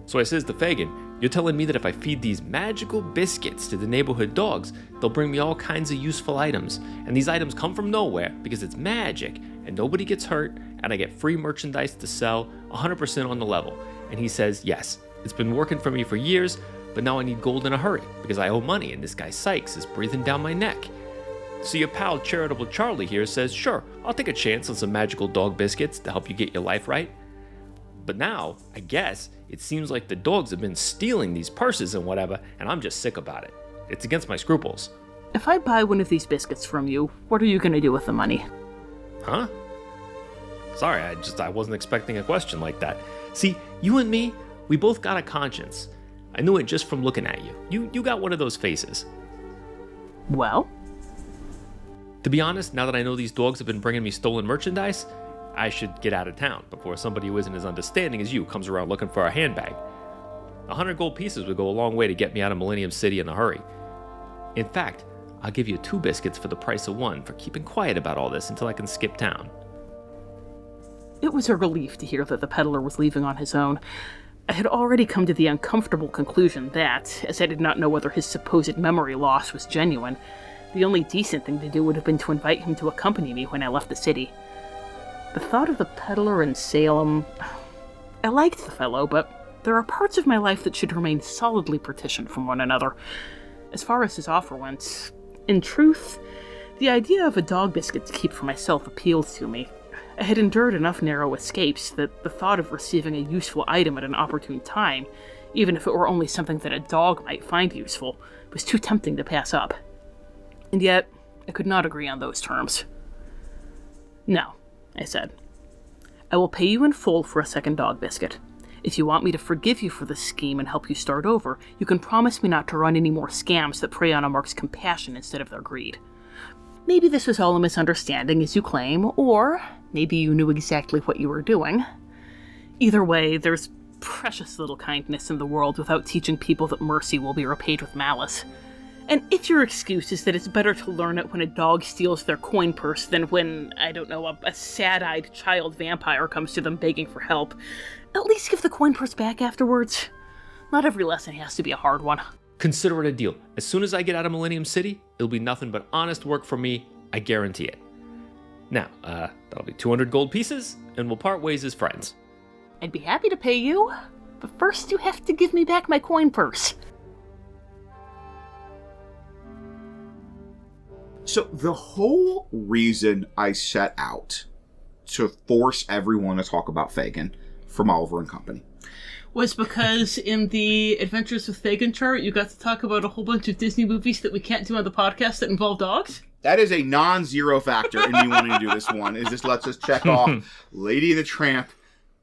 So I says to Fagin, you're telling me that if I feed these magical biscuits to the neighborhood dogs, they'll bring me all kinds of useful items. And these items come from nowhere because it's magic and nobody gets hurt and I get free merchandise to sell 100% on the level. And he says, yes, it's been working for me for years, but now I need gold in a hurry because I owe money and this guy Sykes is breathing down my neck. So your pal Charitable Charlie here says, sure, I'll take a chance on some magical dog biscuits to help you get your life right. But now, I guess, it seems like the dogs have been stealing these purses and whatever, and I'm just sick about it. It's against my scruples. If I buy one of these biscuits from you, what are you going to do with the money? Huh? Sorry, I wasn't expecting a question like that. See, you and me, we both got a conscience. I knew it just from looking at you. You got one of those faces. Well? To be honest, now that I know these dogs have been bringing me stolen merchandise, I should get out of town before somebody who isn't as understanding as you comes around looking for a handbag. 100 gold pieces would go a long way to get me out of Millennium City in a hurry. In fact, I'll give you 2 biscuits for the price of 1 for keeping quiet about all this until I can skip town. It was a relief to hear that the peddler was leaving on his own. I had already come to the uncomfortable conclusion that, as I did not know whether his supposed memory loss was genuine, the only decent thing to do would have been to invite him to accompany me when I left the city. The thought of the peddler in Salem... I liked the fellow, but there are parts of my life that should remain solidly partitioned from one another. As far as his offer went, in truth, the idea of a dog biscuit to keep for myself appealed to me. I had endured enough narrow escapes that the thought of receiving a useful item at an opportune time, even if it were only something that a dog might find useful, was too tempting to pass up. And yet, I could not agree on those terms. No, I said. I will pay you in full for a second dog biscuit. If you want me to forgive you for this scheme and help you start over, you can promise me not to run any more scams that prey on a mark's compassion instead of their greed. Maybe this was all a misunderstanding, as you claim, or maybe you knew exactly what you were doing. Either way, there's precious little kindness in the world without teaching people that mercy will be repaid with malice. And if your excuse is that it's better to learn it when a dog steals their coin purse than when, I don't know, a sad-eyed child vampire comes to them begging for help, at least give the coin purse back afterwards. Not every lesson has to be a hard one. Consider it a deal. As soon as I get out of Millennium City, it'll be nothing but honest work for me. I guarantee it. Now, that'll be 200 gold pieces, and we'll part ways as friends. I'd be happy to pay you, but first you have to give me back my coin purse. So the whole reason I set out to force everyone to talk about Fagin from Oliver and Company was because in the Adventures with Fagin chart, you got to talk about a whole bunch of Disney movies that we can't do on the podcast that involve dogs. That is a non-zero factor in me wanting to do this one. Is this lets us check off Lady and the Tramp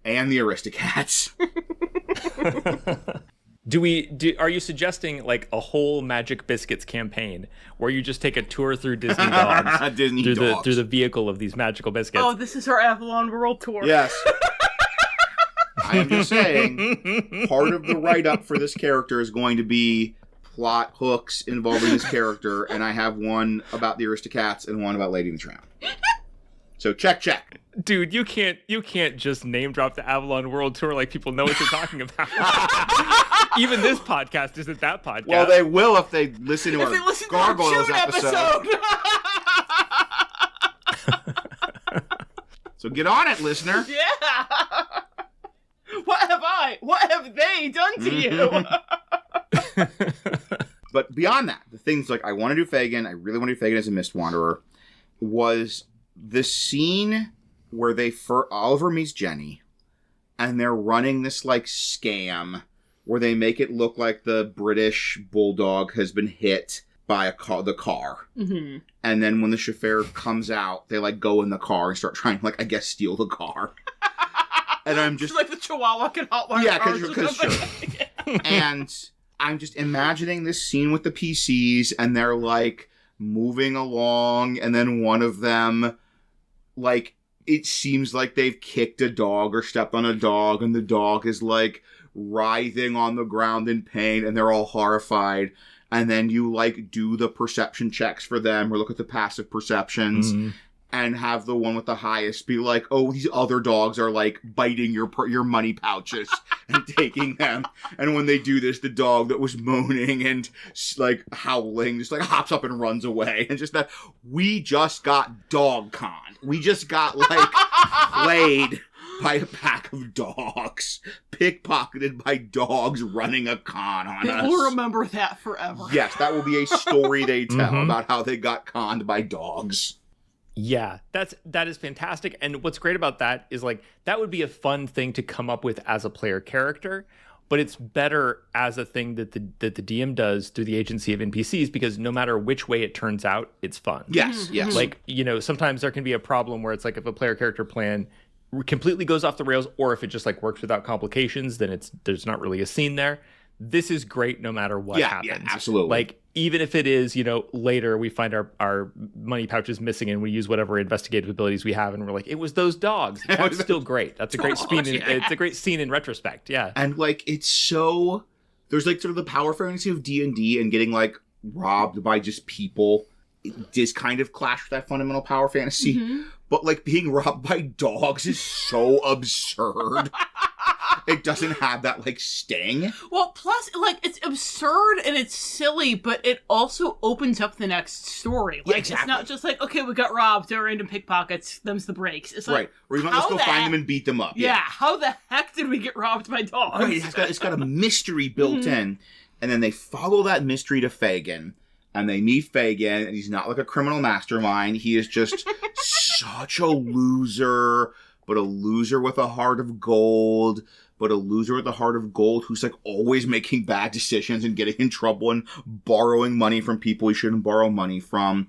and the Aristocats. Are you suggesting like a whole Magic Biscuits campaign where you just take a tour through Disney dogs, through the vehicle of these magical biscuits? Oh, this is our Avalon World Tour. Yes. I am just saying, part of the write-up for this character is going to be plot hooks involving this character, and I have one about the Aristocats and one about Lady and the Tramp. So check. Dude, you can't just name drop the Avalon World Tour like people know what you're talking about. Even this podcast isn't that podcast. Well, they will if they listen to If our they listen to our Gargoyles June episode. So get on it, listener. Yeah. What have they done to you? But beyond that, the things like I want to do Fagin, I really want to do Fagin as a Mist Wanderer, was the scene where Oliver meets Jenny, and they're running this like scam where they make it look like the British bulldog has been hit by the car. Mm-hmm. And then when the chauffeur comes out, they like go in the car and start trying to like, I guess, steal the car. And I'm just... like the Chihuahua can hotwire. Yeah, because sure. And I'm just imagining this scene with the PCs, and they're like moving along, and then one of them, like, it seems like they've kicked a dog or stepped on a dog, and the dog is like writhing on the ground in pain, and they're all horrified. And then you like do the perception checks for them, or look at the passive perceptions. Mm-hmm. And have the one with the highest be like, oh, these other dogs are like biting your money pouches and taking them. And when they do this, the dog that was moaning and like howling just like hops up and runs away. And just that we just got dog con. We just got like played by a pack of dogs, pickpocketed by dogs running a con on us. We'll remember that forever. Yes, that will be a story they tell about how they got conned by dogs. Yeah, that is fantastic. And what's great about that is like that would be a fun thing to come up with as a player character, but it's better as a thing that the DM does through the agency of NPCs, because no matter which way it turns out, it's fun. Yes, yes. Like, you know, sometimes there can be a problem where it's like if a player character plan completely goes off the rails, or if it just like works without complications, then there's not really a scene there. This is great no matter what happens. Yeah, absolutely. Like, even if it is, you know, later we find our money pouches missing and we use whatever investigative abilities we have and we're like, it was those dogs. That's still great. That's a great scene. It's a great scene in retrospect. Yeah. And like, it's so, there's like sort of the power fantasy of D&D and getting like robbed by just people. It does kind of clash with that fundamental power fantasy. Mm-hmm. But like being robbed by dogs is so absurd. It doesn't have that, like, sting. Well, plus, like, it's absurd and it's silly, but it also opens up the next story. Like, exactly. It's not just like, okay, we got robbed, they're random pickpockets, them's the breaks. It's like, right. Or even let's go find them and beat them up. Yeah, how the heck did we get robbed by dogs? Right, it's got a mystery built in. And then they follow that mystery to Fagin. And they meet Fagin, and he's not like a criminal mastermind. He is just such a loser, but a loser with a heart of gold. But a loser with a heart of gold who's like always making bad decisions and getting in trouble and borrowing money from people he shouldn't borrow money from.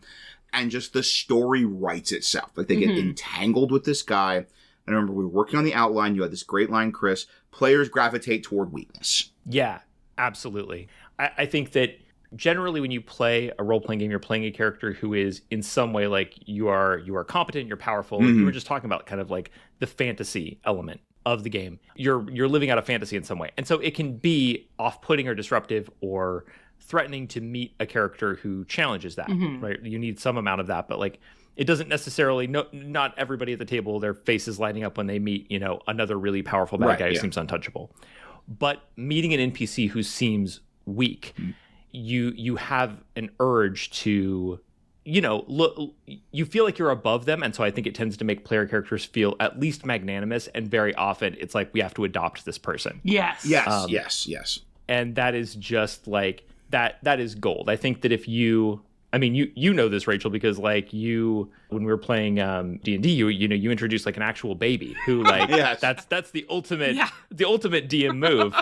And just the story writes itself. Like they get entangled with this guy. And I remember we were working on the outline. You had this great line, Kris. Players gravitate toward weakness. Yeah, absolutely. I think that generally when you play a role-playing game, you're playing a character who is in some way like you are competent, you're powerful. You were just talking about kind of like the fantasy element of the game. You're living out a fantasy in some way. And so it can be off-putting or disruptive or threatening to meet a character who challenges that, right? You need some amount of that, but like it doesn't necessarily, not everybody at the table, their faces lighting up when they meet, you know, another really powerful bad guy who seems untouchable. But meeting an NPC who seems weak, you have an urge to, you know, look, you feel like you're above them. And so I think it tends to make player characters feel at least magnanimous. And very often it's like, we have to adopt this person. Yes. Yes. And that is just like, that is gold. I think that if you, I mean, you know this, Rachel, because like when we were playing D&D, you introduced like an actual baby who like, that's the ultimate DM move.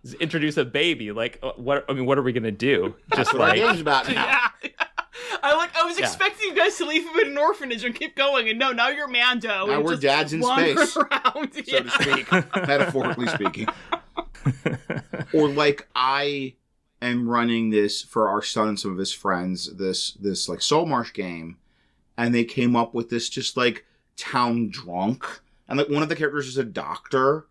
Is introduce a baby. Like, what are we going to do? Just like, what game's about now. Yeah. I was expecting you guys to leave him in an orphanage and keep going, and no, now you're Mando. Now we're dads in space, around, so to speak, metaphorically speaking. Or like I am running this for our son and some of his friends, this like Soulmarsh game, and they came up with this just like town drunk, and like one of the characters is a doctor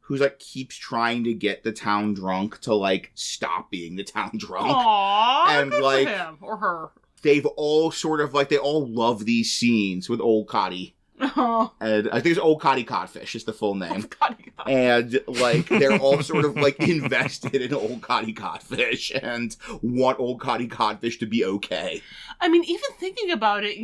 who's like keeps trying to get the town drunk to like stop being the town drunk. Aww, and good like for him or her. They've all sort of like, they all love these scenes with Old Coddy. And I think it's Old Coddy Codfish is the full name. And, like, they're all sort of, like, invested in Old Coddy Codfish and want Old Coddy Codfish to be okay. I mean, even thinking about it,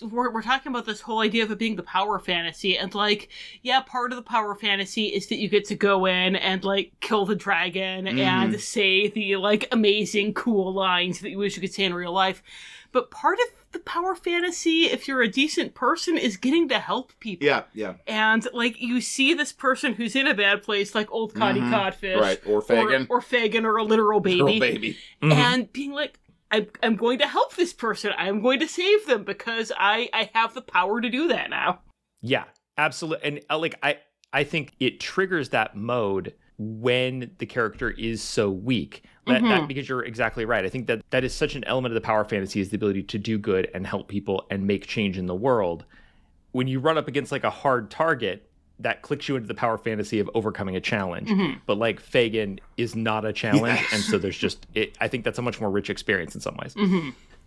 we're talking about this whole idea of it being the power fantasy, and, like, yeah, part of the power fantasy is that you get to go in and, like, kill the dragon and say the, like, amazing, cool lines that you wish you could say in real life. But part of the power fantasy, if you're a decent person, is getting to help people. Yeah. And, like, you see this person who's in a bad place, like Old Coddy Codfish. Right, or Fagin. Or Fagin, or a literal baby. And being like, I'm going to help this person. I'm going to save them because I have the power to do that now. Yeah, absolutely. And, like, I think it triggers that mode when the character is so weak. That because you're exactly right. I think that is such an element of the power fantasy, is the ability to do good and help people and make change in the world. When you run up against, like, a hard target, that clicks you into the power fantasy of overcoming a challenge. But, like, Fagin is not a challenge, and so there's just I think that's a much more rich experience in some ways.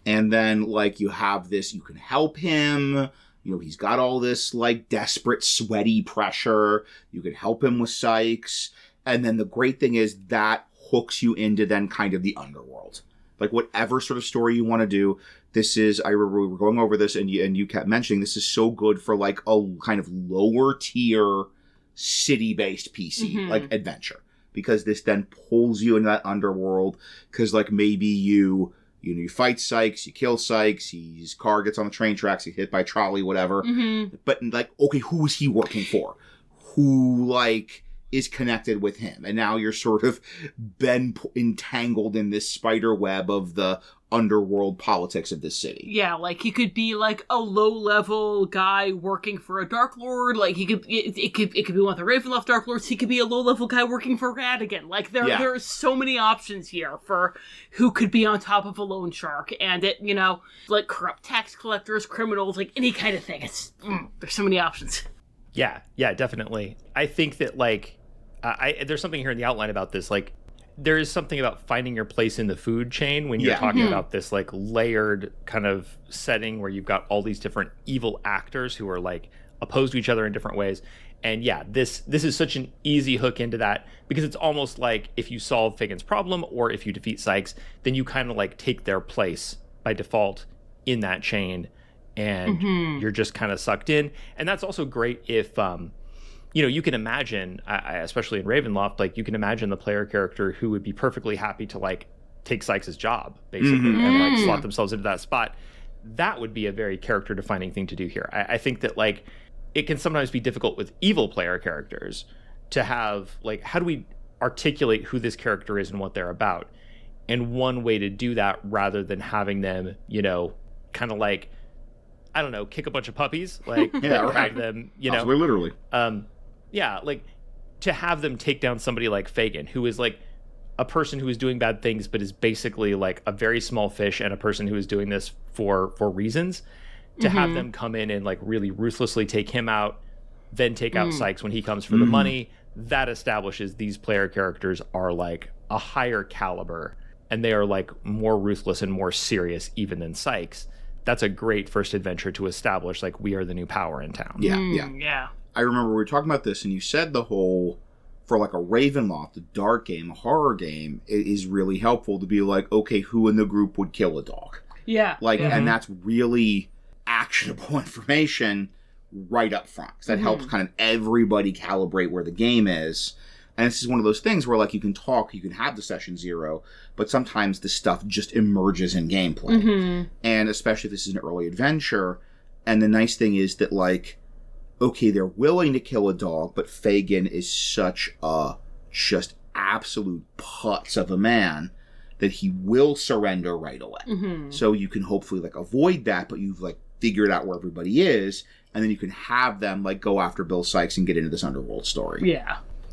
And then, like, you have this, you can help him. He's got all this, like, desperate, sweaty pressure. You can help him with Sykes. And then the great thing is that hooks you into then kind of the underworld. Like, whatever sort of story you want to do, this is, I remember we were going over this and you kept mentioning this is so good for, like, a kind of lower tier city-based PC, like, adventure. Because this then pulls you into that underworld. Because, like, maybe you fight Sykes, you kill Sykes, his car gets on the train tracks, he's hit by a trolley, whatever. But, like, okay, who is he working for? Who, like, is connected with him? And now you're sort of been entangled in this spider web of the underworld politics of this city. Yeah, like, he could be, like, a low-level guy working for a Dark Lord. Like, it could be one of the Ravenloft Dark Lords. He could be a low-level guy working for Radigan. Like, there are so many options here for who could be on top of a loan shark. And it, like, corrupt tax collectors, criminals, like, any kind of thing. There's so many options. Yeah, definitely. I think that, like, there's something here in the outline about this, like, there is something about finding your place in the food chain when you're talking about this, like, layered kind of setting where you've got all these different evil actors who are, like, opposed to each other in different ways. And yeah, this is such an easy hook into that, because it's almost like if you solve Fagin's problem or if you defeat Sykes, then you kind of, like, take their place by default in that chain, and you're just kind of sucked in. And that's also great if you can imagine, especially in Ravenloft, like, you can imagine the player character who would be perfectly happy to, like, take Sykes' job, basically, and, like, slot themselves into that spot. That would be a very character-defining thing to do here. I think that, like, it can sometimes be difficult with evil player characters to have, like, how do we articulate who this character is and what they're about? And one way to do that, rather than having them, kind of, like, I don't know, kick a bunch of puppies, like, have them, Possibly literally. Yeah, like, to have them take down somebody like Fagin, who is, like, a person who is doing bad things, but is basically, like, a very small fish and a person who is doing this for reasons, to have them come in and, like, really ruthlessly take him out, then take out Sykes when he comes for the money, that establishes these player characters are, like, a higher caliber, and they are, like, more ruthless and more serious even than Sykes. That's a great first adventure to establish, like, we are the new power in town. Yeah. I remember we were talking about this, and you said the whole, for, like, a Ravenloft, a dark game, a horror game, it is really helpful to be like, okay, who in the group would kill a dog? Yeah. Like, and that's really actionable information right up front. Because that helps kind of everybody calibrate where the game is. And this is one of those things where, like, you can talk, you can have the session zero, but sometimes the stuff just emerges in gameplay. And especially if this is an early adventure. And the nice thing is that, like, okay, they're willing to kill a dog, but Fagin is such a just absolute putz of a man that he will surrender right away. So you can hopefully, like, avoid that, but you've, like, figured out where everybody is, and then you can have them, like, go after Bill Sykes and get into this underworld story.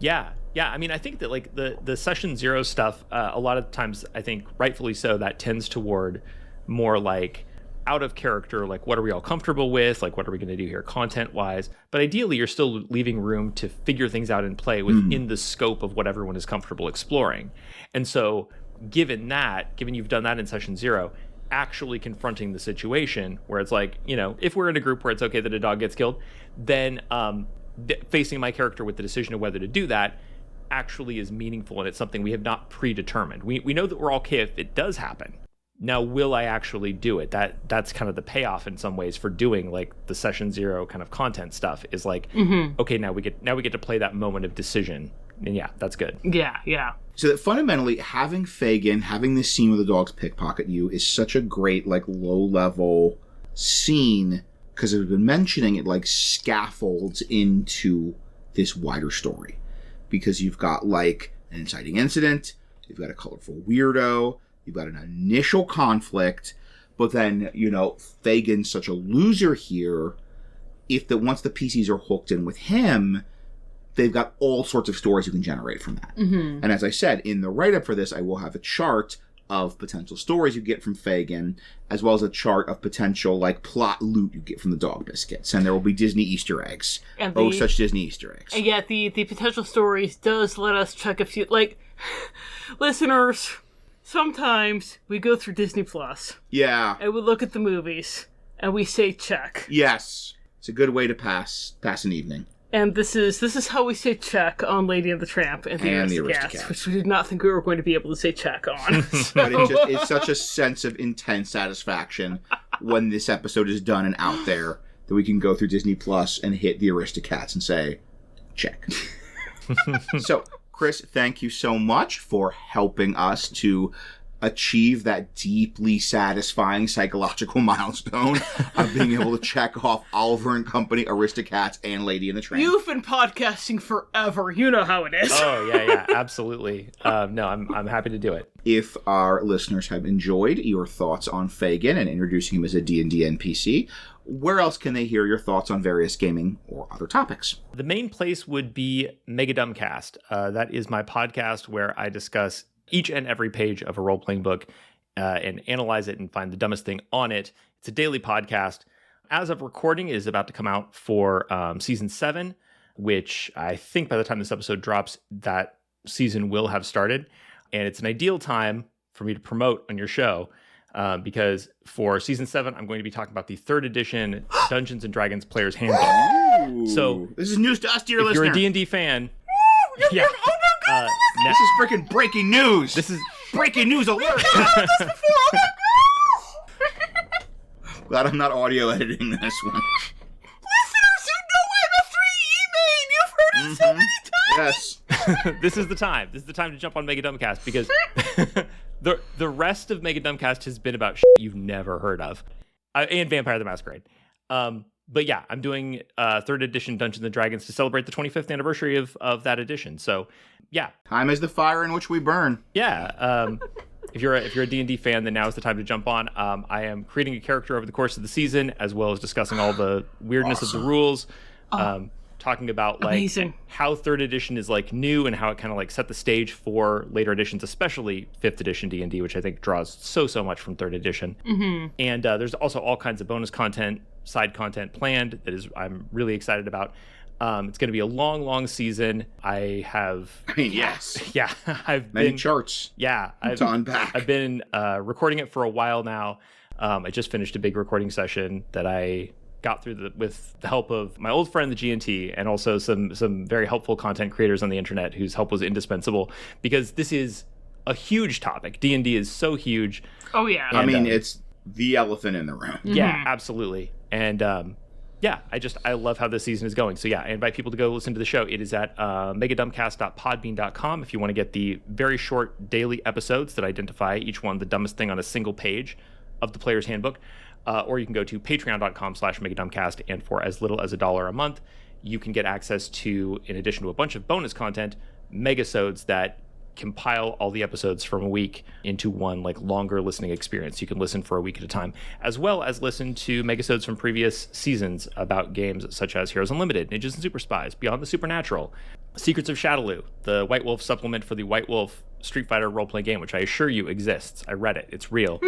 Yeah, I mean, I think that, like, the session zero stuff, a lot of times, I think rightfully so, that tends toward more, like, out of character, like, what are we all comfortable with? Like, what are we going to do here content-wise? But ideally, you're still leaving room to figure things out and play within the scope of what everyone is comfortable exploring. And so, given you've done that in session zero, actually confronting the situation where it's like, if we're in a group where it's okay that a dog gets killed, then facing my character with the decision of whether to do that actually is meaningful, and it's something we have not predetermined. We know that we're okay if it does happen. Now, will I actually do it? That's kind of the payoff in some ways for doing like the session 0 kind of content stuff is like, okay, now we get to play that moment of decision. And yeah, that's good. Yeah. So that fundamentally, having Fagin, having this scene where the dogs pickpocket you is such a great, like, low-level scene, because I've been mentioning it, like, scaffolds into this wider story. Because you've got, like, an inciting incident, you've got a colorful weirdo, you've got an initial conflict, but then, Fagin's such a loser here, once the PCs are hooked in with him, they've got all sorts of stories you can generate from that. And as I said, in the write-up for this, I will have a chart of potential stories you get from Fagin, as well as a chart of potential, like, plot loot you get from the dog biscuits. And there will be Disney Easter eggs. And such Disney Easter eggs. And yet the potential stories does let us check a few, like, listeners, sometimes we go through Disney Plus. Yeah. And we look at the movies, and we say check. Yes. It's a good way to pass an evening. And this is how we say check on Lady and the Tramp and the Aristocats, which we did not think we were going to be able to say check on. But it's such a sense of intense satisfaction when this episode is done and out there that we can go through Disney Plus and hit the Aristocats and say, check. So, Kris, thank you so much for helping us to achieve that deeply satisfying psychological milestone of being able to check off Oliver and Company, Aristocats, and Lady and the Tramp. You've been podcasting forever. You know how it is. Oh, yeah, absolutely. No, I'm happy to do it. If our listeners have enjoyed your thoughts on Fagin and introducing him as a D&D NPC, where else can they hear your thoughts on various gaming or other topics? The main place would be Mega Dumbcast. That is my podcast where I discuss each and every page of a role-playing book and analyze it and find the dumbest thing on it. It's a daily podcast. As of recording, it is about to come out for season 7, which I think by the time this episode drops, that season will have started. And it's an ideal time for me to promote on your show because for season 7, I'm going to be talking about the 3rd edition Dungeons & Dragons Player's Handbook. Ooh, so this is news to us, dear if listener. You're a D&D fan. Yeah. This is freaking breaking news. This is breaking news alert. Glad I'm not audio editing this one. Listeners who know I'm a 3E main, you've heard it so many times. Yes. This is the time. This is the time to jump on Mega Dumbcast because the rest of Mega Dumbcast has been about shit you've never heard of, and Vampire the Masquerade. But yeah, I'm doing 3rd edition Dungeons & Dragons to celebrate the 25th anniversary of that edition. So, yeah. Time is the fire in which we burn. Yeah. If you're a D&D fan, then now is the time to jump on. I am creating a character over the course of the season, as well as discussing all the weirdness of the rules. Talking about like Amazing. How 3rd edition is like new and how it kind of like set the stage for later editions, especially 5th edition D&D, which I think draws so much from 3rd edition. And there's also all kinds of bonus content, side content planned that I'm really excited about. It's going to be a long season. Yes. Yeah, Many charts. Yeah, to unpack. I've been recording it for a while now. I just finished a big recording session that I got through with the help of my old friend, the GNT, and also some very helpful content creators on the internet whose help was indispensable because this is a huge topic. D&D is so huge. Oh, yeah. I mean, it's the elephant in the room. Yeah, absolutely. And I love how this season is going. So yeah, I invite people to go listen to the show. It is at megadumbcast.podbean.com if you want to get the very short daily episodes that identify each one the dumbest thing on a single page of the Player's Handbook. Or you can go to patreon.com/megadumbcast, and for as little as $1 a month, you can get access to, in addition to a bunch of bonus content, megasodes that compile all the episodes from a week into one like longer listening experience. You can listen for a week at a time, as well as listen to megasodes from previous seasons about games such as Heroes Unlimited, Ninjas and Super Spies, Beyond the Supernatural, Secrets of Shadowloo, the White Wolf supplement for the White Wolf Street Fighter role-playing game, which I assure you exists. I read it. It's real.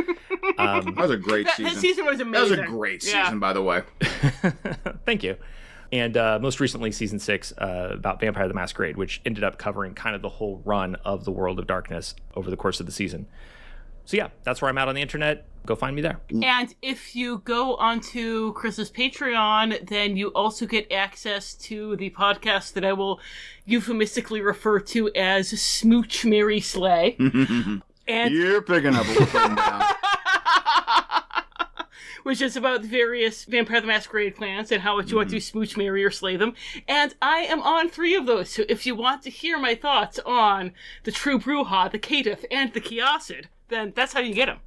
That was a great season. That season was amazing. That was a great season, by the way. Thank you. And most recently, season 6 about Vampire the Masquerade, which ended up covering kind of the whole run of the World of Darkness over the course of the season. So yeah, that's where I'm at on the internet. Go find me there. And if you go onto Kris's Patreon, then you also get access to the podcast that I will euphemistically refer to as Smooch Mary Slay. And you're picking up what we're putting down. Which is about the various Vampire the Masquerade clans and how much you want to smooch, marry, or slay them. And I am on 3 of those, so if you want to hear my thoughts on the True Bruja, the Caitiff, and the Kiasid, then that's how you get them.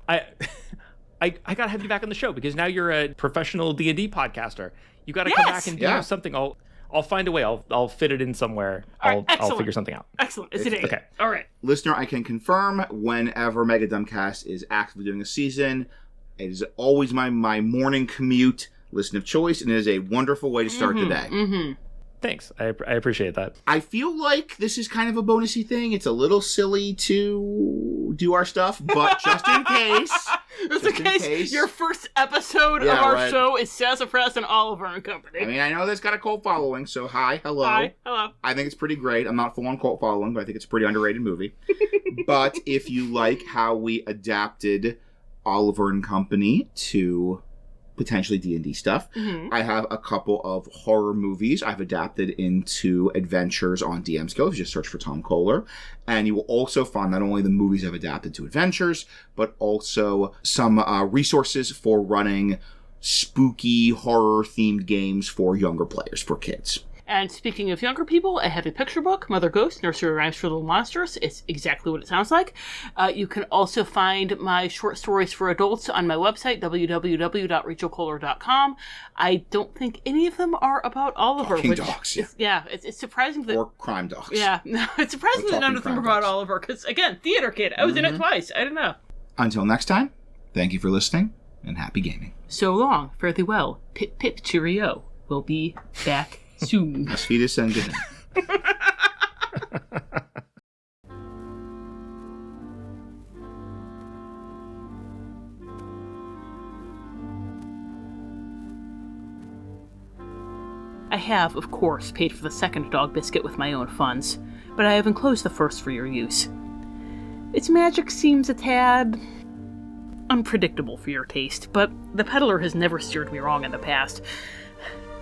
I gotta have you back on the show, because now you're a professional D&D podcaster. You gotta come back and do something. I'll find a way. I'll fit it in somewhere. I'll figure something out. Excellent. It's a day. Okay. All right. Listener, I can confirm whenever Mega Dumbcast is actively doing a season, it is always my morning commute listen of choice, and it is a wonderful way to start the day. Mm-hmm. Thanks. I appreciate that. I feel like this is kind of a bonusy thing. It's a little silly to do our stuff, but just in case... Just in case your first episode of our show is Sassafras and Oliver and Company. I mean, I know that's got a cult following, so hello. Hi, hello. I think it's pretty great. I'm not full-on cult following, but I think it's a pretty underrated movie. But if you like how we adapted Oliver and Company to potentially D&D stuff, I have a couple of horror movies I've adapted into adventures on DM's Guild. If you just search for Tom Kohler. And you will also find not only the movies I've adapted to adventures, but also some resources for running spooky horror-themed games for younger players, for kids. And speaking of younger people, I have a picture book, Mother Ghost, Nursery Rhymes for Little Monsters. It's exactly what it sounds like. You can also find my short stories for adults on my website, www.rachelkohler.com. I don't think any of them are about Oliver. Talking dogs, yeah. It's surprising that... Or crime dogs. Yeah, no, it's surprising that none of them are about Oliver, because, again, theater kid. I was in it twice. I don't know. Until next time, thank you for listening, and happy gaming. So long, fare thee well, pip pip cheerio. We'll be back soon. As fetus and him. I have, of course, paid for the second dog biscuit with my own funds, but I have enclosed the first for your use. Its magic seems a tad unpredictable for your taste, but the Peddler has never steered me wrong in the past.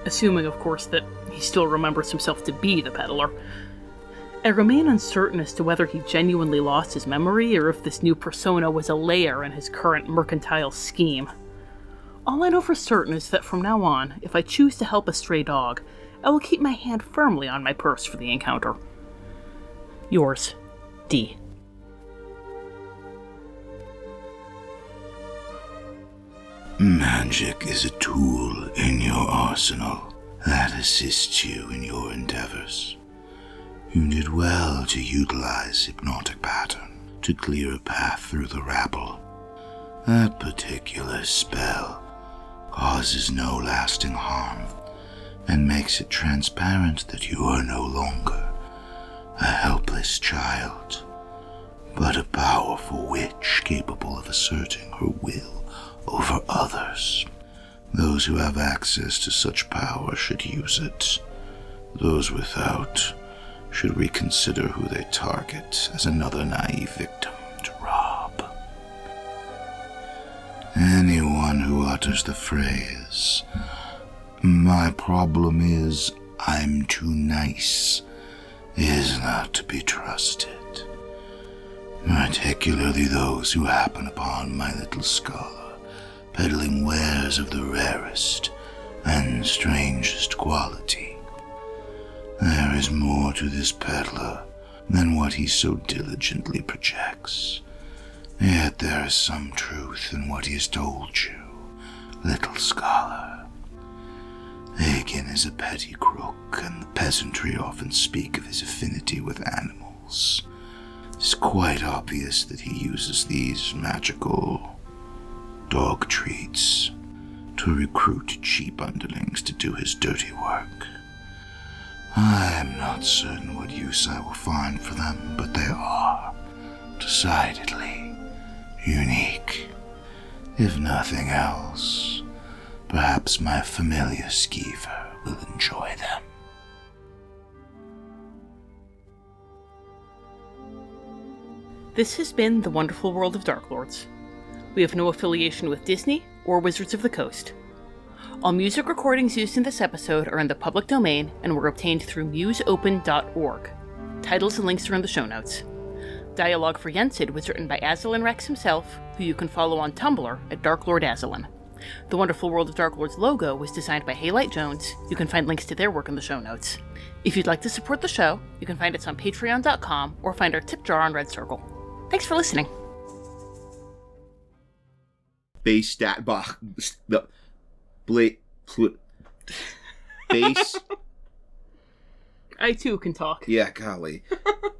Assuming, of course, that he still remembers himself to be the Peddler. I remain uncertain as to whether he genuinely lost his memory or if this new persona was a layer in his current mercantile scheme. All I know for certain is that from now on, if I choose to help a stray dog, I will keep my hand firmly on my purse for the encounter. Yours, D. Magic is a tool in your arsenal that assists you in your endeavors. You did well to utilize hypnotic pattern to clear a path through the rabble. That particular spell causes no lasting harm and makes it transparent that you are no longer a helpless child, but a powerful witch capable of asserting her will over others. Those who have access to such power should use it. Those without should reconsider who they target as another naive victim to rob. Anyone who utters the phrase, "My problem is I'm too nice," is not to be trusted. Particularly those who happen upon my little scholar peddling wares of the rarest and strangest quality. There is more to this peddler than what he so diligently projects. Yet there is some truth in what he has told you, little scholar. Fagin is a petty crook, and the peasantry often speak of his affinity with animals. It's quite obvious that he uses these magical dog treats to recruit cheap underlings to do his dirty work. I am not certain what use I will find for them, but they are decidedly unique. If nothing else, perhaps my familiar skeever will enjoy them. This has been The Wonderful World of Darklords. We have no affiliation with Disney or Wizards of the Coast. All music recordings used in this episode are in the public domain and were obtained through museopen.org. Titles and links are in the show notes. Dialogue for Yensid was written by Aslan Rex himself, who you can follow on Tumblr at Darklord Aslan. The Wonderful World of Darklords logo was designed by Haylight Jones. You can find links to their work in the show notes. If you'd like to support the show, you can find us on patreon.com or find our tip jar on Red Circle. Thanks for listening. Base stat box. Base. I too can talk. Yeah, golly.